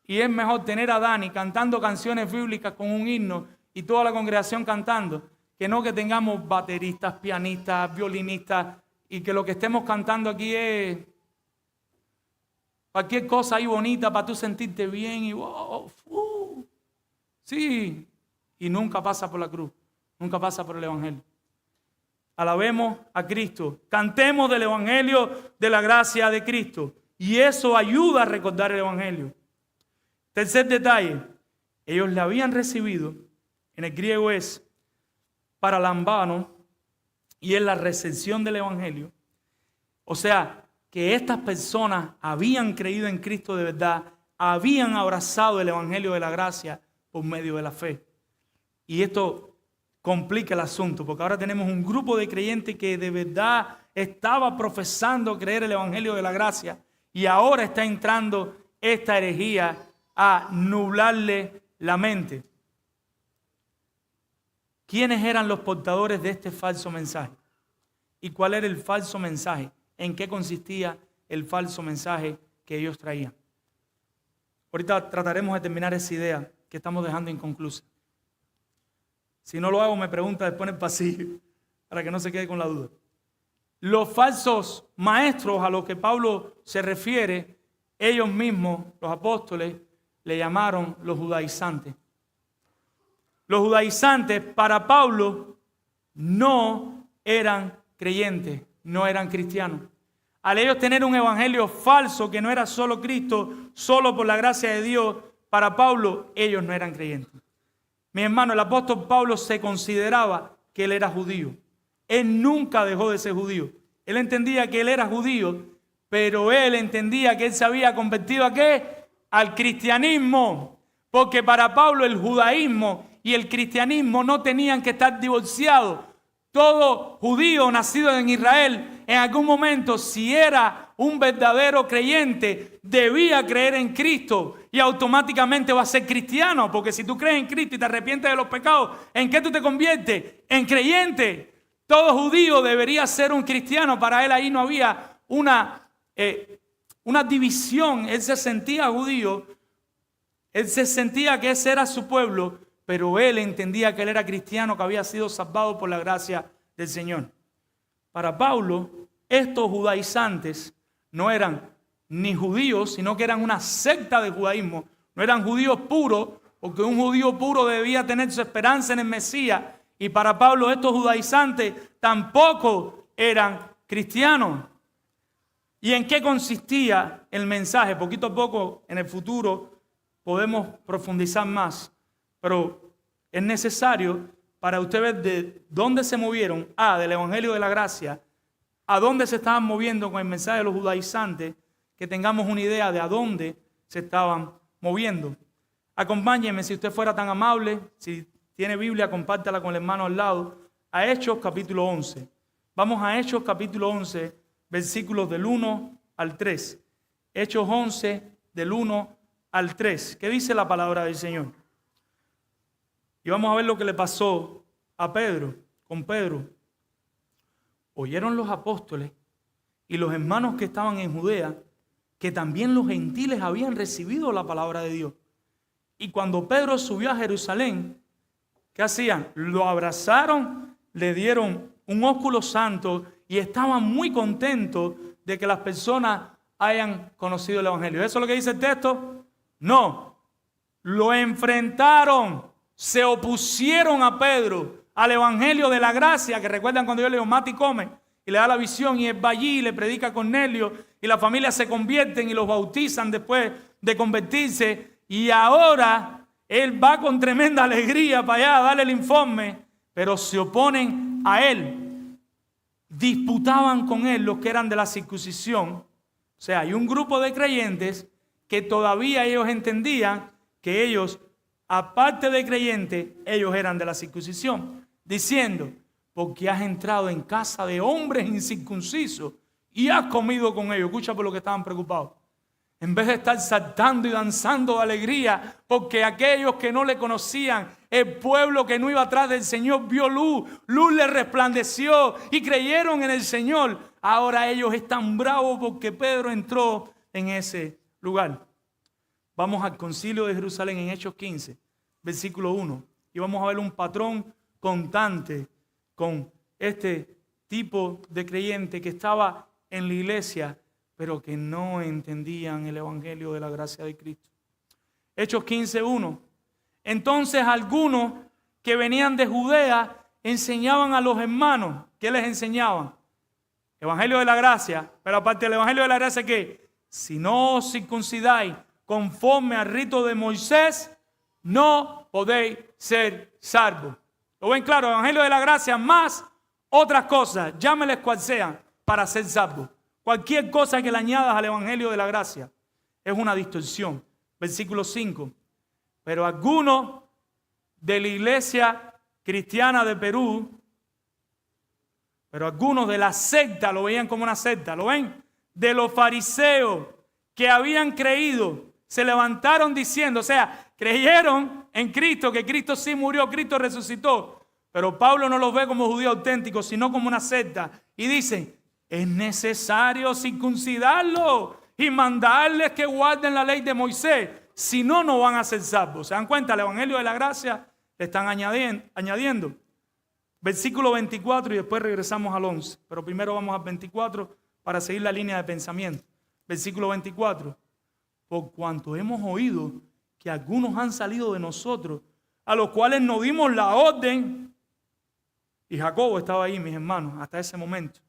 Y es mejor tener a Dani cantando canciones bíblicas con un himno y toda la congregación cantando, que no que tengamos bateristas, pianistas, violinistas y que lo que estemos cantando aquí es cualquier cosa ahí bonita para tú sentirte bien y sí, y nunca pasa por la cruz, nunca pasa por el evangelio. Alabemos a Cristo, cantemos del evangelio de la gracia de Cristo y eso ayuda a recordar el evangelio. Tercer detalle, ellos le habían recibido en el griego es paralambano y es la recepción del evangelio. O sea, que estas personas habían creído en Cristo de verdad, habían abrazado el evangelio de la gracia por medio de la fe. Y esto complica el asunto, porque ahora tenemos un grupo de creyentes que de verdad estaba profesando creer el evangelio de la gracia y ahora está entrando esta herejía a nublarle la mente. ¿Quiénes eran los portadores de este falso mensaje? ¿Y cuál era el falso mensaje? ¿En qué consistía el falso mensaje que ellos traían? Ahorita trataremos de terminar esa idea que estamos dejando inconclusa. Si no lo hago, me pregunta después en el pasillo, para que no se quede con la duda. Los falsos maestros a los que Pablo se refiere, ellos mismos, los apóstoles, le llamaron los judaizantes. Los judaizantes para Pablo no eran creyentes, no eran cristianos. Al ellos tener un evangelio falso que no era solo Cristo, solo por la gracia de Dios, para Pablo ellos no eran creyentes. Mi hermano, el apóstol Pablo se consideraba que él era judío. Él nunca dejó de ser judío. Él entendía que él era judío, pero él entendía que él se había convertido ¿a qué? Al cristianismo. Porque para Pablo el judaísmo y el cristianismo no tenían que estar divorciados. Todo judío nacido en Israel, en algún momento, si era un verdadero creyente, debía creer en Cristo y automáticamente va a ser cristiano. Porque si tú crees en Cristo y te arrepientes de los pecados, ¿en qué tú te conviertes? En creyente. Todo judío debería ser un cristiano. Para él ahí no había una división. Él se sentía judío, él se sentía que ese era su pueblo, pero él entendía que él era cristiano, que había sido salvado por la gracia del Señor. Para Pablo, estos judaizantes no eran ni judíos, sino que eran una secta de judaísmo. No eran judíos puros, porque un judío puro debía tener su esperanza en el Mesías. Y para Pablo estos judaizantes tampoco eran cristianos. ¿Y en qué consistía el mensaje? Poquito a poco en el futuro podemos profundizar más. Pero es necesario para usted ver de dónde se movieron, del evangelio de la gracia, a dónde se estaban moviendo con el mensaje de los judaizantes, que tengamos una idea de a dónde se estaban moviendo. Acompáñenme, si usted fuera tan amable, si tiene Biblia, compártala con el hermano al lado, a Hechos capítulo 11. Vamos a Hechos capítulo 11, versículos del 1 al 3. Hechos 11, del 1 al 3. ¿Qué dice la palabra del Señor? Y vamos a ver lo que le pasó a Pedro, con Pedro. Oyeron los apóstoles y los hermanos que estaban en Judea que también los gentiles habían recibido la palabra de Dios. Y cuando Pedro subió a Jerusalén, ¿qué hacían? Lo abrazaron, le dieron un ósculo santo y estaban muy contentos de que las personas hayan conocido el evangelio. ¿Eso es lo que dice el texto? No. Lo enfrentaron. Se opusieron a Pedro, al evangelio de la gracia, que recuerdan cuando yo le digo, mate y come, y le da la visión, y él va allí y le predica a Cornelio, y la familia se convierten y los bautizan después de convertirse, y ahora él va con tremenda alegría para allá a darle el informe, pero se oponen a él. Disputaban con él los que eran de la circuncisión. O sea, hay un grupo de creyentes que todavía ellos entendían que ellos, aparte de creyentes, ellos eran de la circuncisión, diciendo, porque has entrado en casa de hombres incircuncisos y has comido con ellos. Escucha por lo que estaban preocupados. En vez de estar saltando y danzando de alegría, porque aquellos que no le conocían, el pueblo que no iba atrás del Señor, vio luz, luz le resplandeció y creyeron en el Señor. Ahora ellos están bravos porque Pedro entró en ese lugar. Vamos al concilio de Jerusalén en Hechos 15, versículo 1. Y vamos a ver un patrón constante con este tipo de creyente que estaba en la iglesia, pero que no entendían el evangelio de la gracia de Cristo. Hechos 15, 1. Entonces algunos que venían de Judea enseñaban a los hermanos. ¿Qué les enseñaban? Evangelio de la gracia. Pero aparte del evangelio de la gracia, ¿qué? Si no os circuncidáis conforme al rito de Moisés, no podéis ser salvos. ¿Lo ven claro? Evangelio de la gracia más otras cosas, llámeles cual sean, para ser salvos. Cualquier cosa que le añadas al evangelio de la gracia es una distorsión. Versículo 5. Pero algunos de la iglesia cristiana de Perú, pero algunos de la secta, lo veían como una secta, ¿lo ven? De los fariseos que habían creído, se levantaron diciendo, o sea, creyeron en Cristo, que Cristo sí murió, Cristo resucitó. Pero Pablo no los ve como judíos auténticos, sino como una secta. Y dicen, es necesario circuncidarlo y mandarles que guarden la ley de Moisés. Si no, no van a ser salvos. ¿Se dan cuenta? El evangelio de la gracia le están añadiendo. Versículo 24 y después regresamos al 11. Pero primero vamos al 24 para seguir la línea de pensamiento. Versículo 24. Por cuanto hemos oído que algunos han salido de nosotros, a los cuales nos dimos la orden, y Jacobo estaba ahí, mis hermanos, hasta ese momento,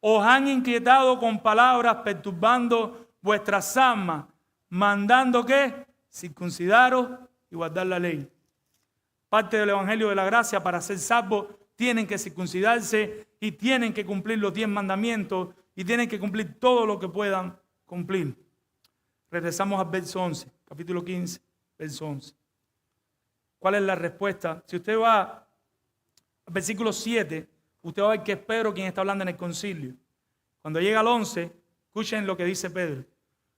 os han inquietado con palabras, perturbando vuestras almas, mandando que circuncidaros y guardar la ley. Parte del evangelio de la gracia, para ser salvos, tienen que circuncidarse y tienen que cumplir los 10 mandamientos y tienen que cumplir todo lo que puedan cumplir. Regresamos al verso 11, capítulo 15, verso 11. ¿Cuál es la respuesta? Si usted va al versículo 7, usted va a ver que es Pedro quien está hablando en el concilio. Cuando llega al 11, escuchen lo que dice Pedro,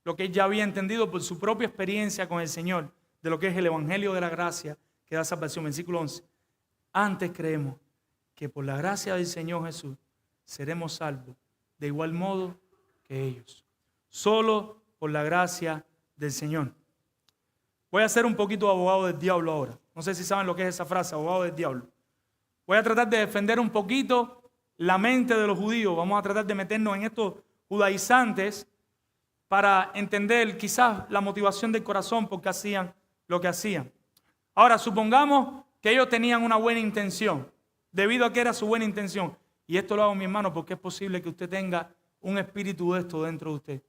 lo que él ya había entendido por su propia experiencia con el Señor, de lo que es el evangelio de la gracia que da salvación. Versículo 11. Antes creemos que por la gracia del Señor Jesús seremos salvos de igual modo que ellos. Solo por la gracia del Señor. Voy a ser un poquito abogado del diablo ahora. No sé si saben lo que es esa frase, abogado del diablo. Voy a tratar de defender un poquito la mente de los judíos. Vamos a tratar de meternos en estos judaizantes para entender quizás la motivación del corazón por qué hacían lo que hacían. Ahora, supongamos que ellos tenían una buena intención, debido a que era su buena intención. Y esto lo hago, mi hermano, porque es posible que usted tenga un espíritu de esto dentro de usted.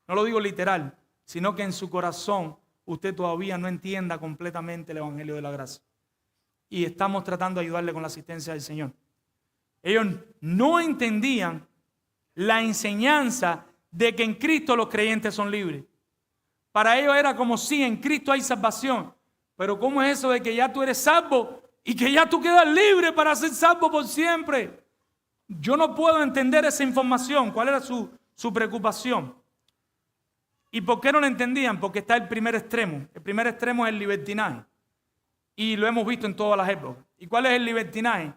No lo digo literal, sino que en su corazón usted todavía no entienda completamente el evangelio de la gracia. Y estamos tratando de ayudarle con la asistencia del Señor. Ellos no entendían la enseñanza de que en Cristo los creyentes son libres. Para ellos era como si en Cristo hay salvación. Pero ¿cómo es eso de que ya tú eres salvo y que ya tú quedas libre para ser salvo por siempre? Yo no puedo entender esa información. ¿Cuál era su preocupación? ¿Y por qué no lo entendían? Porque está el primer extremo. El primer extremo es el libertinaje. Y lo hemos visto en todas las épocas. ¿Y cuál es el libertinaje?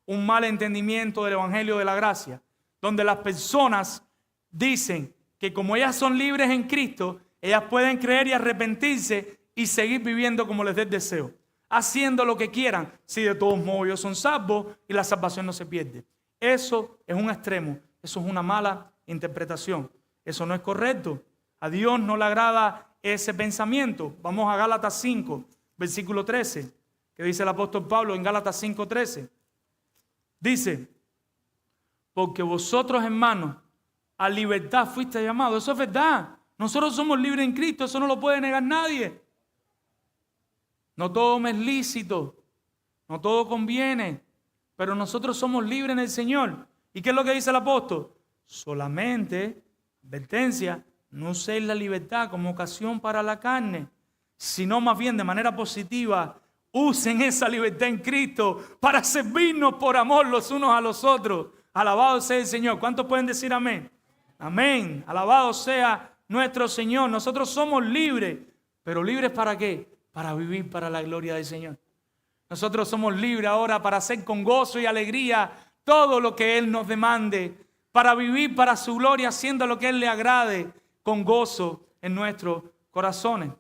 Un mal entendimiento del evangelio de la gracia, donde las personas dicen que como ellas son libres en Cristo, ellas pueden creer y arrepentirse y seguir viviendo como les dé el deseo, haciendo lo que quieran, si de todos modos ellos son salvos y la salvación no se pierde. Eso es un extremo, eso es una mala interpretación, eso no es correcto. A Dios no le agrada ese pensamiento. Vamos a Gálatas 5, versículo 13, que dice el apóstol Pablo en Gálatas 5:13. Dice, porque vosotros, hermanos, a libertad fuiste llamados. Eso es verdad. Nosotros somos libres en Cristo, eso no lo puede negar nadie. No todo me es lícito, no todo conviene, pero nosotros somos libres en el Señor. ¿Y qué es lo que dice el apóstol? Solamente, advertencia, no uséis la libertad como ocasión para la carne, sino más bien de manera positiva, usen esa libertad en Cristo para servirnos por amor los unos a los otros. Alabado sea el Señor. ¿Cuántos pueden decir amén? Amén. Alabado sea nuestro Señor. Nosotros somos libres, pero ¿libres para qué? Para vivir para la gloria del Señor. Nosotros somos libres ahora para hacer con gozo y alegría todo lo que Él nos demande, para vivir para su gloria, haciendo lo que Él le agrade, con gozo en nuestros corazones.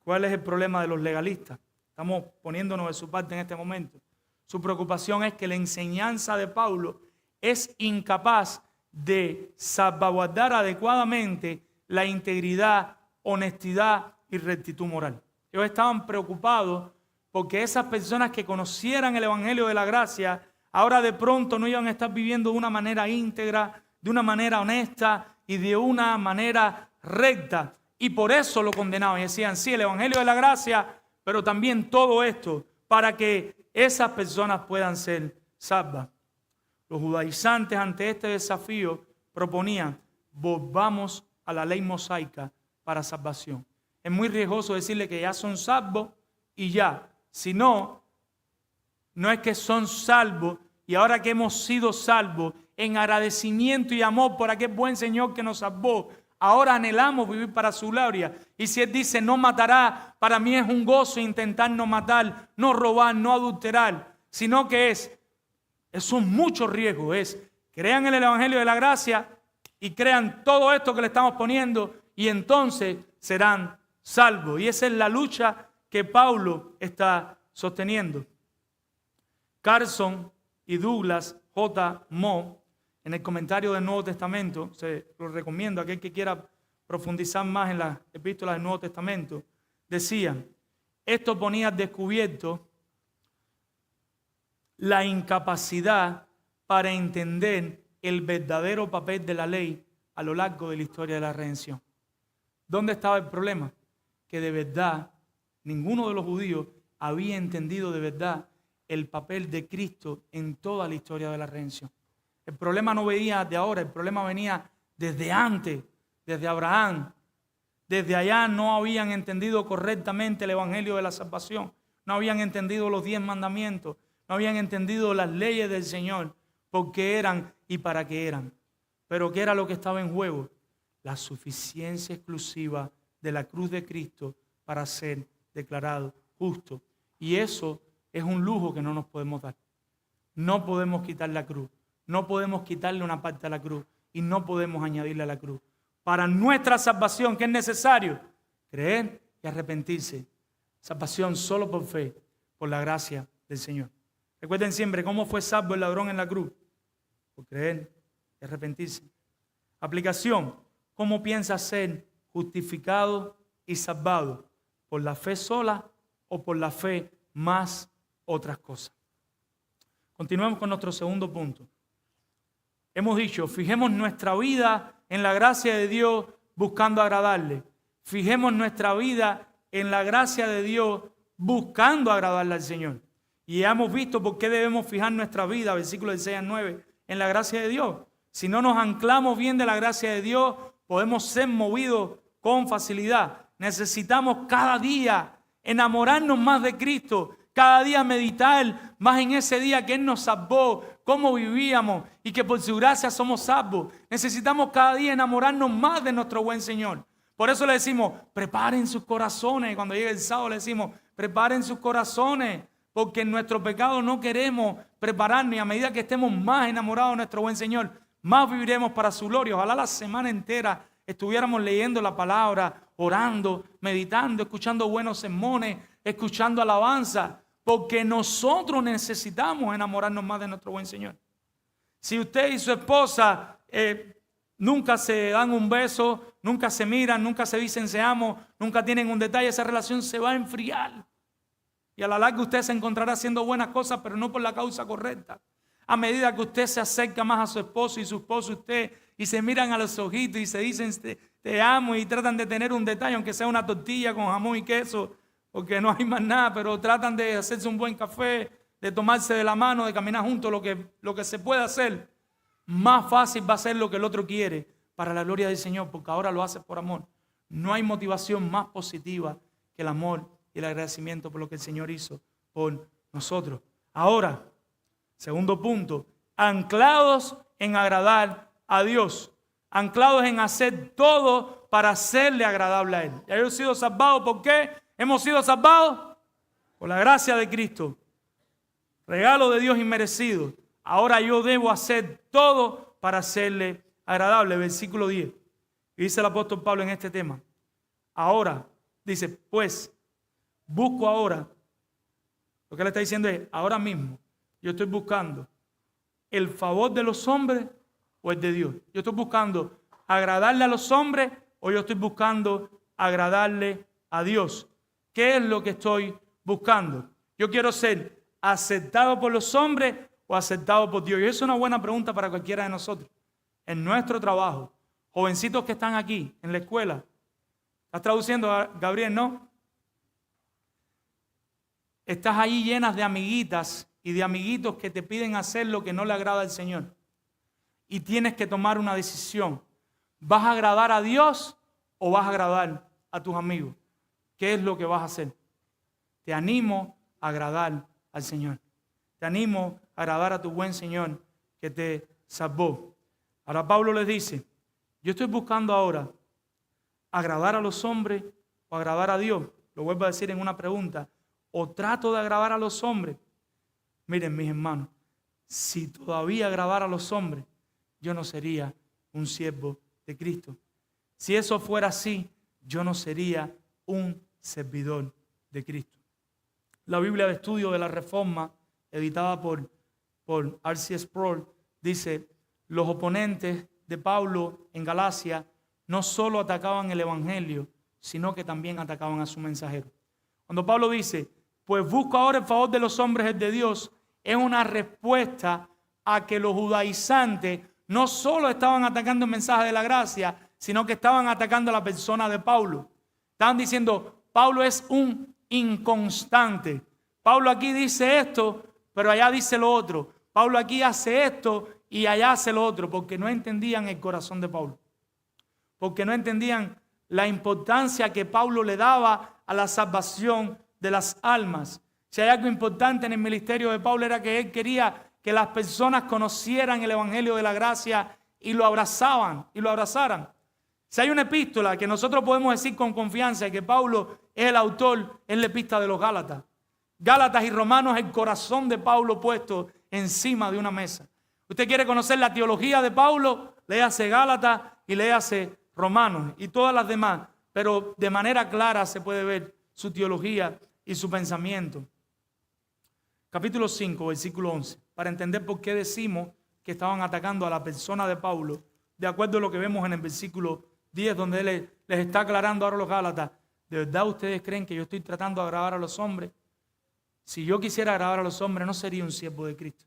¿Cuál es el problema de los legalistas? Estamos poniéndonos de su parte en este momento. Su preocupación es que la enseñanza de Pablo es incapaz de salvaguardar adecuadamente la integridad, honestidad y rectitud moral. Ellos estaban preocupados porque esas personas que conocieran el evangelio de la gracia ahora de pronto no iban a estar viviendo de una manera íntegra, de una manera honesta y de una manera recta. Y por eso lo condenaban y decían, sí, el evangelio de la gracia pero también todo esto para que esas personas puedan ser salvas. Los judaizantes ante este desafío proponían: volvamos a la ley mosaica para salvación. Es muy riesgoso decirle que ya son salvos y ya. Si no, no es que son salvos y ahora que hemos sido salvos, en agradecimiento y amor por aquel buen Señor que nos salvó, ahora anhelamos vivir para su gloria. Y si Él dice no matará, para mí es un gozo intentar no matar, no robar, no adulterar, sino que es un mucho riesgo. Crean en el Evangelio de la gracia y crean todo esto que le estamos poniendo y entonces serán salvos. Y esa es la lucha que Pablo está sosteniendo. Carson y Douglas J. Moe, en el comentario del Nuevo Testamento, se lo recomiendo a aquel que quiera profundizar más en las epístolas del Nuevo Testamento, decían: esto ponía al descubierto la incapacidad para entender el verdadero papel de la ley a lo largo de la historia de la redención. ¿Dónde estaba el problema? Que de verdad ninguno de los judíos había entendido de verdad el papel de Cristo en toda la historia de la redención. El problema no venía de ahora, el problema venía desde antes, desde Abraham. Desde allá no habían entendido correctamente el evangelio de la salvación, no habían entendido los 10 mandamientos, no habían entendido las leyes del Señor, por qué eran y para qué eran. Pero ¿qué era lo que estaba en juego? La suficiencia exclusiva de la cruz de Cristo para ser declarado justo. Y eso es un lujo que no nos podemos dar. No podemos quitar la cruz. No podemos quitarle una parte a la cruz y no podemos añadirle a la cruz. Para nuestra salvación, ¿qué es necesario? Creer y arrepentirse. Salvación solo por fe, por la gracia del Señor. Recuerden siempre cómo fue salvo el ladrón en la cruz. Por creer y arrepentirse. Aplicación. ¿Cómo piensa ser justificado y salvado? ¿Por la fe sola o por la fe más otras cosas? Continuemos con nuestro segundo punto. Hemos dicho, fijemos nuestra vida en la gracia de Dios buscando agradarle. Fijemos nuestra vida en la gracia de Dios buscando agradarle al Señor. Y hemos visto por qué debemos fijar nuestra vida, versículos 6 al 9, en la gracia de Dios. Si no nos anclamos bien de la gracia de Dios, podemos ser movidos con facilidad. Necesitamos cada día enamorarnos más de Cristo, cada día meditar más en ese día que Él nos salvó, cómo vivíamos y que por su gracia somos salvos. Necesitamos cada día enamorarnos más de nuestro buen Señor. Por eso le decimos, preparen sus corazones. Cuando llegue el sábado le decimos, preparen sus corazones, porque en nuestro pecado no queremos prepararnos y a medida que estemos más enamorados de nuestro buen Señor, más viviremos para su gloria. Ojalá la semana entera estuviéramos leyendo la palabra, orando, meditando, escuchando buenos sermones, escuchando alabanza, porque nosotros necesitamos enamorarnos más de nuestro buen Señor. Si usted y su esposa nunca se dan un beso, nunca se miran, nunca se dicen se amo, nunca tienen un detalle, esa relación se va a enfriar. Y a la larga usted se encontrará haciendo buenas cosas, pero no por la causa correcta. A medida que usted se acerca más a su esposo y su esposo usted, y se miran a los ojitos y se dicen te amo y tratan de tener un detalle, aunque sea una tortilla con jamón y queso, porque no hay más nada, pero tratan de hacerse un buen café, de tomarse de la mano, de caminar juntos, lo que se puede hacer. Más fácil va a ser lo que el otro quiere para la gloria del Señor, porque ahora lo hace por amor. No hay motivación más positiva que el amor y el agradecimiento por lo que el Señor hizo por nosotros. Ahora, segundo punto, anclados en agradar a Dios, anclados en hacer todo para hacerle agradable a Él. Ya yo he sido salvado, ¿por qué? Hemos sido salvados por la gracia de Cristo, regalo de Dios inmerecido. Ahora yo debo hacer todo para hacerle agradable. Versículo 10. Y dice el apóstol Pablo en este tema. Ahora, dice, pues, busco ahora. Lo que él está diciendo es, ahora mismo, yo estoy buscando el favor de los hombres o el de Dios. Yo estoy buscando agradarle a los hombres o yo estoy buscando agradarle a Dios. ¿Qué es lo que estoy buscando? Yo quiero ser aceptado por los hombres o aceptado por Dios. Y eso es una buena pregunta para cualquiera de nosotros. En nuestro trabajo, jovencitos que están aquí en la escuela. ¿Estás traduciendo, Gabriel? ¿No? estás ahí llenas de amiguitas y de amiguitos que te piden hacer lo que no le agrada al Señor. Y tienes que tomar una decisión. ¿Vas a agradar a Dios o vas a agradar a tus amigos? ¿Qué es lo que vas a hacer? Te animo a agradar al Señor. Te animo a agradar a tu buen Señor que te salvó. Ahora Pablo les dice, yo estoy buscando ahora agradar a los hombres o agradar a Dios. Lo vuelvo a decir en una pregunta. ¿O trato de agradar a los hombres? Miren, mis hermanos, si todavía agradara a los hombres, yo no sería un siervo de Cristo. Si eso fuera así, yo no sería un servidor de Cristo. La Biblia de Estudio de la Reforma, editada por R.C. Sproul, dice, los oponentes de Pablo en Galacia no solo atacaban el Evangelio, sino que también atacaban a su mensajero. Cuando Pablo dice, pues busco ahora el favor de los hombres el de Dios, es una respuesta a que los judaizantes no solo estaban atacando el mensaje de la gracia, sino que estaban atacando a la persona de Pablo. Estaban diciendo, Pablo es un inconstante. Pablo aquí dice esto, pero allá dice lo otro. Pablo aquí hace esto y allá hace lo otro, porque no entendían el corazón de Pablo. Porque no entendían la importancia que Pablo le daba a la salvación de las almas. Si hay algo importante en el ministerio de Pablo era que él quería que las personas conocieran el evangelio de la gracia y lo abrazaran. Si hay una epístola que nosotros podemos decir con confianza que Pablo es el autor, es la epístola de los Gálatas. Gálatas y Romanos es el corazón de Pablo puesto encima de una mesa. Usted quiere conocer la teología de Pablo, léase Gálatas y léase Romanos y todas las demás, pero de manera clara se puede ver su teología y su pensamiento. Capítulo 5, versículo 11, para entender por qué decimos que estaban atacando a la persona de Pablo, de acuerdo a lo que vemos en el versículo 10, donde él les está aclarando ahora a los Gálatas. ¿De verdad ustedes creen que yo estoy tratando de agradar a los hombres? Si yo quisiera agradar a los hombres, no sería un siervo de Cristo.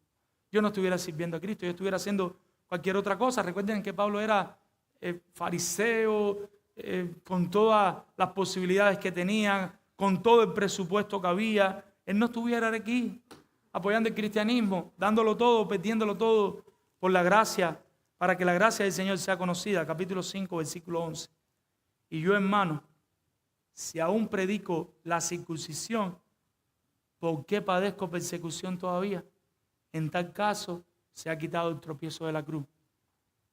Yo no estuviera sirviendo a Cristo, yo estuviera haciendo cualquier otra cosa. Recuerden que Pablo era fariseo, con todas las posibilidades que tenía, con todo el presupuesto que había. Él no estuviera aquí apoyando el cristianismo, dándolo todo, perdiéndolo todo por la gracia, para que la gracia del Señor sea conocida. Capítulo 5, versículo 11. Y yo, hermano, si aún predico la circuncisión, ¿por qué padezco persecución todavía? En tal caso, se ha quitado el tropiezo de la cruz.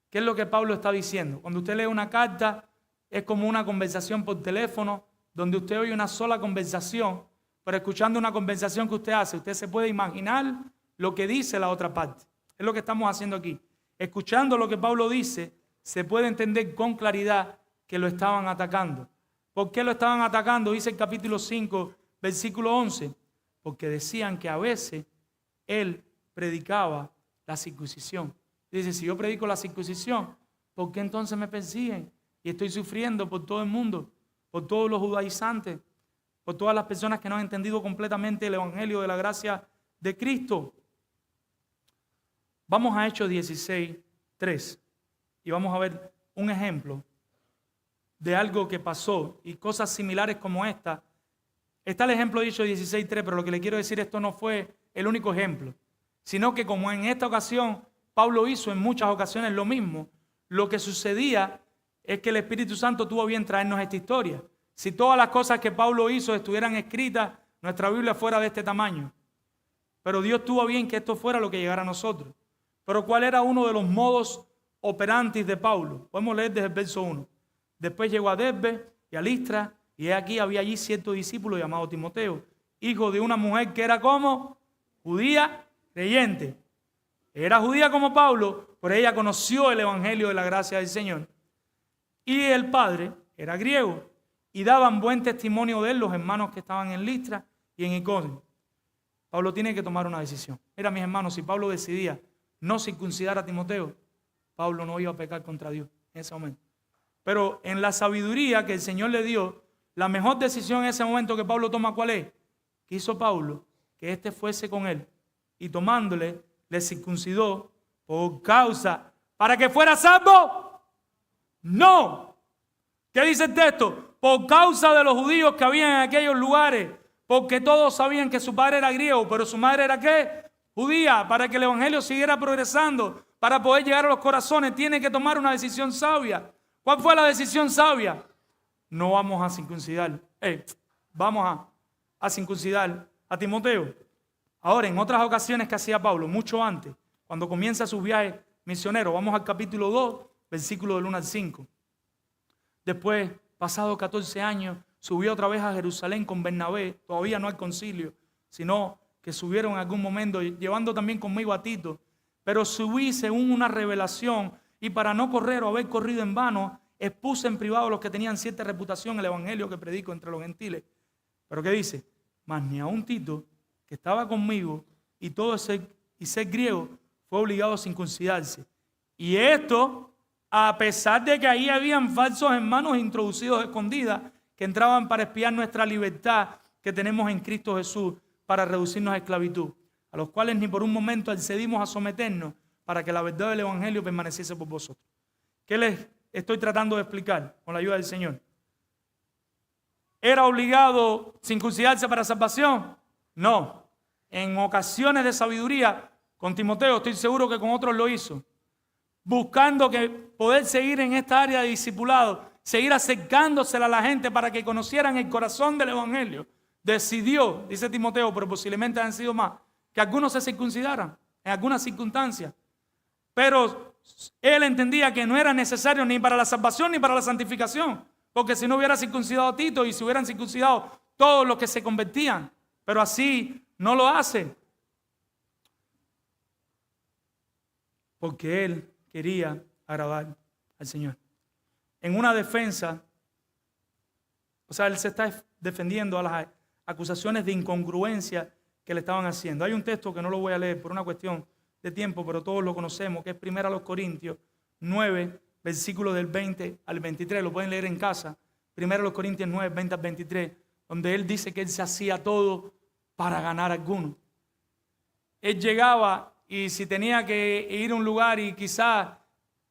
¿Qué es lo que Pablo está diciendo? Cuando usted lee una carta, es como una conversación por teléfono, donde usted oye una sola conversación, pero escuchando una conversación que usted hace, usted se puede imaginar lo que dice la otra parte. Es lo que estamos haciendo aquí. Escuchando lo que Pablo dice, se puede entender con claridad que lo estaban atacando. ¿Por qué lo estaban atacando? Dice el capítulo 5, versículo 11. Porque decían que a veces él predicaba la circuncisión. Dice, si yo predico la circuncisión, ¿por qué entonces me persiguen? Y estoy sufriendo por todo el mundo, por todos los judaizantes, por todas las personas que no han entendido completamente el evangelio de la gracia de Cristo. Vamos a Hechos 16, 3 y vamos a ver un ejemplo de algo que pasó y cosas similares como esta. Está el ejemplo de Hechos 16, 3, pero lo que le quiero decir, esto no fue el único ejemplo, sino que como en esta ocasión Pablo hizo en muchas ocasiones lo mismo, lo que sucedía es que el Espíritu Santo tuvo bien traernos esta historia. Si todas las cosas que Pablo hizo estuvieran escritas, nuestra Biblia fuera de este tamaño. Pero Dios tuvo bien que esto fuera lo que llegara a nosotros. Pero ¿cuál era uno de los modos operantes de Pablo? Podemos leer desde el verso 1. Después llegó a Derbe y a Listra, y aquí había allí cierto discípulo llamado Timoteo, hijo de una mujer que era como judía creyente. Era judía como Pablo, pero ella conoció el evangelio de la gracia del Señor. Y el padre era griego, y daban buen testimonio de él los hermanos que estaban en Listra y en Iconio. Pablo tiene que tomar una decisión. Mira, mis hermanos, si Pablo decidía no circuncidar a Timoteo, Pablo no iba a pecar contra Dios en ese momento. Pero en la sabiduría que el Señor le dio, la mejor decisión en ese momento que Pablo toma, ¿cuál es? ¿Qué hizo Pablo? Que éste fuese con él y tomándole, le circuncidó por causa, ¿para que fuera salvo? No. ¿Qué dice el texto? Por causa de los judíos que había en aquellos lugares, porque todos sabían que su padre era griego, pero su madre era ¿qué? Judía. Para que el evangelio siguiera progresando, para poder llegar a los corazones, tiene que tomar una decisión sabia. ¿Cuál fue la decisión sabia? No vamos a circuncidar. Vamos a circuncidar a Timoteo. Ahora, en otras ocasiones que hacía Pablo, mucho antes, cuando comienza sus viajes misioneros, vamos al capítulo 2, versículo del 1 al 5. Después, pasados 14 años, subió otra vez a Jerusalén con Bernabé, todavía no al concilio, sino que subieron en algún momento, llevando también conmigo a Tito. Pero subí según una revelación, y para no correr o haber corrido en vano, expuse en privado a los que tenían cierta reputación el evangelio que predico entre los gentiles. ¿Pero qué dice? Mas ni aun Tito, que estaba conmigo, y ser griego, fue obligado a circuncidarse. Y esto, a pesar de que ahí habían falsos hermanos introducidos escondidas, que entraban para espiar nuestra libertad que tenemos en Cristo Jesús, para reducirnos a esclavitud, a los cuales ni por un momento accedimos a someternos, para que la verdad del evangelio permaneciese por vosotros. ¿Qué les estoy tratando de explicar con la ayuda del Señor? ¿Era obligado circuncidarse para salvación? No. En ocasiones de sabiduría, con Timoteo, estoy seguro que con otros lo hizo, buscando que poder seguir en esta área de discipulado, seguir acercándosela a la gente para que conocieran el corazón del evangelio. Decidió, dice Timoteo, pero posiblemente han sido más, que algunos se circuncidaran en algunas circunstancias. Pero él entendía que no era necesario ni para la salvación ni para la santificación, porque si no hubiera circuncidado a Tito y si hubieran circuncidado todos los que se convertían, pero así no lo hace, porque él quería agradar al Señor. En una defensa, o sea, él se está defendiendo a las acusaciones de incongruencia que le estaban haciendo. Hay un texto que no lo voy a leer por una cuestión de tiempo, pero todos lo conocemos, que es 1 Corintios 9, versículos del 20 al 23. Lo pueden leer en casa. 1 Corintios 9, 20 al 23, donde él dice que él se hacía todo para ganar a alguno. Él llegaba y si tenía que ir a un lugar y quizás,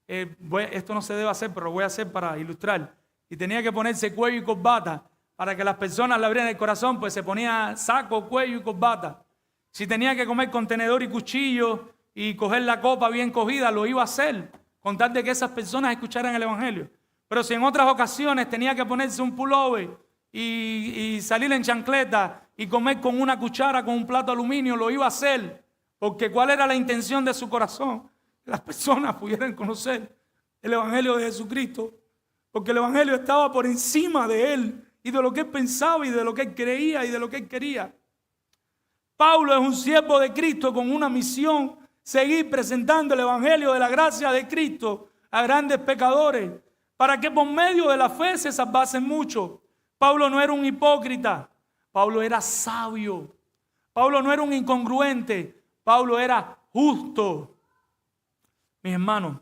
esto no se debe hacer, pero lo voy a hacer para ilustrar, y tenía que ponerse cuello y corbata para que las personas le abrieran el corazón, pues se ponía saco, cuello y corbata. Si tenía que comer con tenedor y cuchillo y coger la copa bien cogida, lo iba a hacer, con tal de que esas personas escucharan el evangelio. Pero si en otras ocasiones tenía que ponerse un pullover y salir en chancleta y comer con una cuchara, con un plato de aluminio, lo iba a hacer. Porque ¿cuál era la intención de su corazón? Que las personas pudieran conocer el evangelio de Jesucristo. Porque el evangelio estaba por encima de él y de lo que él pensaba y de lo que él creía y de lo que él quería. Pablo es un siervo de Cristo con una misión: seguir presentando el evangelio de la gracia de Cristo a grandes pecadores, para que por medio de la fe se salvasen muchos. Pablo no era un hipócrita, Pablo era sabio. Pablo no era un incongruente, Pablo era justo. Mis hermanos,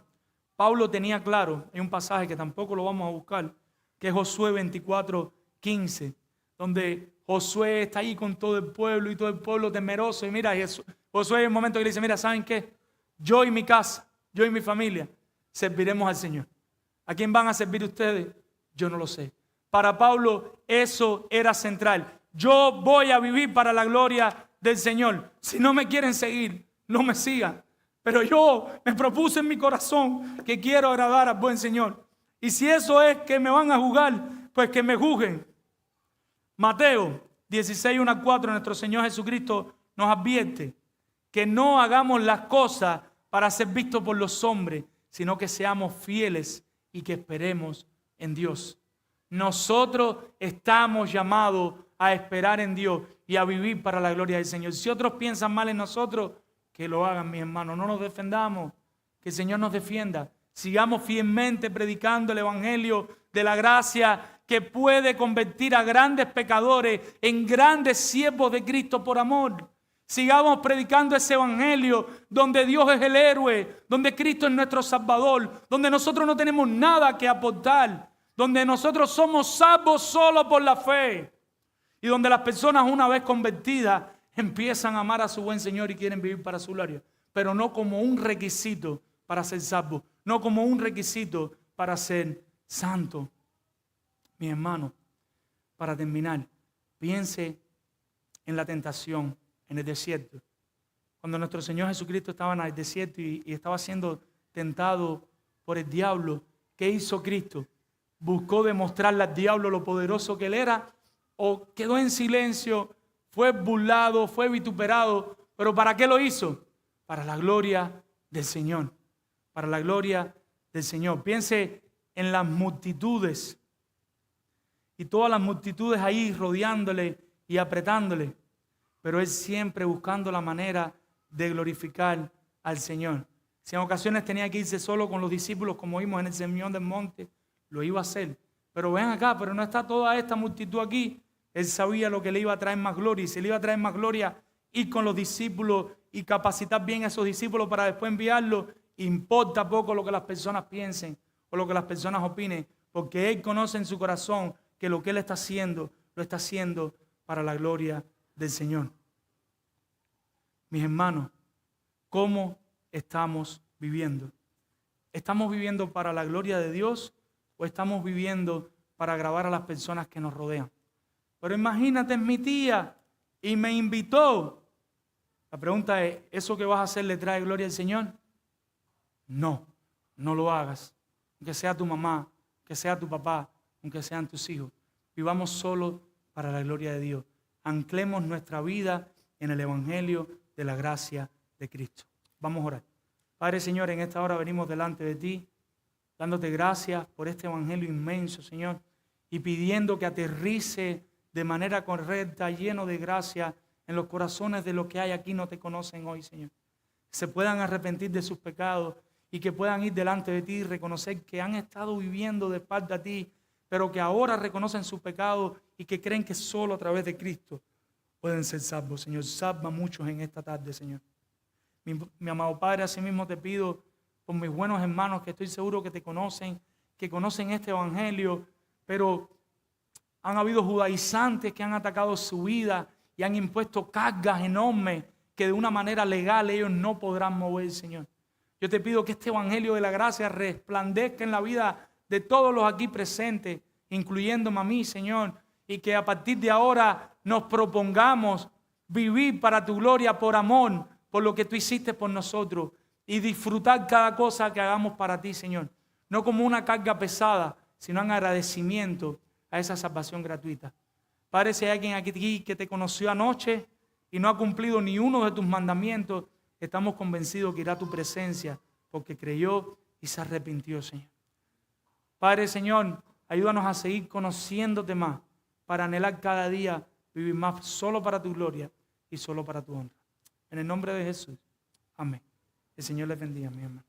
Pablo tenía claro, hay un pasaje que tampoco lo vamos a buscar, que es Josué 24:15, donde Josué está ahí con todo el pueblo y todo el pueblo temeroso. Y mira, Josué en un momento que le dice: mira, ¿saben qué? Yo y mi casa, yo y mi familia serviremos al Señor. ¿A quién van a servir ustedes? Yo no lo sé. Para Pablo eso era central. Yo voy a vivir para la gloria del Señor. Si no me quieren seguir, no me sigan. Pero yo me propuse en mi corazón que quiero agradar al buen Señor. Y si eso es que me van a juzgar, pues que me juzguen. Mateo 16:1-4, nuestro Señor Jesucristo nos advierte que no hagamos las cosas para ser vistos por los hombres, sino que seamos fieles y que esperemos en Dios. Nosotros estamos llamados a esperar en Dios y a vivir para la gloria del Señor. Si otros piensan mal en nosotros, que lo hagan, mis hermanos. No nos defendamos, que el Señor nos defienda. Sigamos fielmente predicando el evangelio de la gracia que puede convertir a grandes pecadores en grandes siervos de Cristo por amor. Sigamos predicando ese evangelio donde Dios es el héroe, donde Cristo es nuestro Salvador, donde nosotros no tenemos nada que aportar, donde nosotros somos salvos solo por la fe y donde las personas una vez convertidas empiezan a amar a su buen Señor y quieren vivir para su gloria, pero no como un requisito para ser salvo, no como un requisito para ser santo. Mi hermano, para terminar, piense en la tentación, en el desierto. Cuando nuestro Señor Jesucristo estaba en el desierto y estaba siendo tentado por el diablo, ¿qué hizo Cristo? ¿Buscó demostrarle al diablo lo poderoso que él era? ¿O quedó en silencio? ¿Fue burlado? ¿Fue vituperado? ¿Pero para qué lo hizo? Para la gloria del Señor. Para la gloria del Señor. Piense en las multitudes. Y todas las multitudes ahí rodeándole y apretándole. Pero él siempre buscando la manera de glorificar al Señor. Si en ocasiones tenía que irse solo con los discípulos, como vimos en el Sermón del Monte, lo iba a hacer. Pero ven acá, pero no está toda esta multitud aquí. Él sabía lo que le iba a traer más gloria. Y si le iba a traer más gloria, ir con los discípulos y capacitar bien a esos discípulos para después enviarlos, importa poco lo que las personas piensen o lo que las personas opinen, porque Él conoce en su corazón que lo que Él está haciendo, lo está haciendo para la gloria del Señor. Mis hermanos, ¿cómo estamos viviendo? ¿Estamos viviendo para la gloria de Dios o estamos viviendo para agradar a las personas que nos rodean? Pero imagínate, es mi tía y me invitó. La pregunta es, ¿eso que vas a hacer le trae gloria al Señor? No, no lo hagas. Aunque sea tu mamá, aunque sea tu papá, aunque sean tus hijos. Vivamos solo para la gloria de Dios. Anclemos nuestra vida en el Evangelio de la gracia de Cristo. Vamos a orar. Padre Señor, en esta hora venimos delante de ti, dándote gracias por este Evangelio inmenso, Señor, y pidiendo que aterrice de manera correcta, lleno de gracia, en los corazones de los que hay aquí no te conocen hoy, Señor. Que se puedan arrepentir de sus pecados y que puedan ir delante de ti y reconocer que han estado viviendo de parte a ti, pero que ahora reconocen sus pecados y que creen que solo a través de Cristo pueden ser salvos, Señor. Salva a muchos en esta tarde, Señor. Mi amado Padre, asimismo te pido por mis buenos hermanos que estoy seguro que te conocen, que conocen este Evangelio, pero han habido judaizantes que han atacado su vida y han impuesto cargas enormes que de una manera legal ellos no podrán mover, Señor. Yo te pido que este Evangelio de la gracia resplandezca en la vida de todos los aquí presentes, incluyéndome a mí, Señor, y que a partir de ahora nos propongamos vivir para tu gloria por amor, por lo que tú hiciste por nosotros y disfrutar cada cosa que hagamos para ti, Señor. No como una carga pesada, sino en agradecimiento a esa salvación gratuita. Padre, si hay alguien aquí que te conoció anoche y no ha cumplido ni uno de tus mandamientos, estamos convencidos que irá a tu presencia porque creyó y se arrepintió, Señor. Padre, Señor, ayúdanos a seguir conociéndote más para anhelar cada día vivir más solo para tu gloria y solo para tu honra. En el nombre de Jesús. Amén. El Señor les bendiga, mi hermano.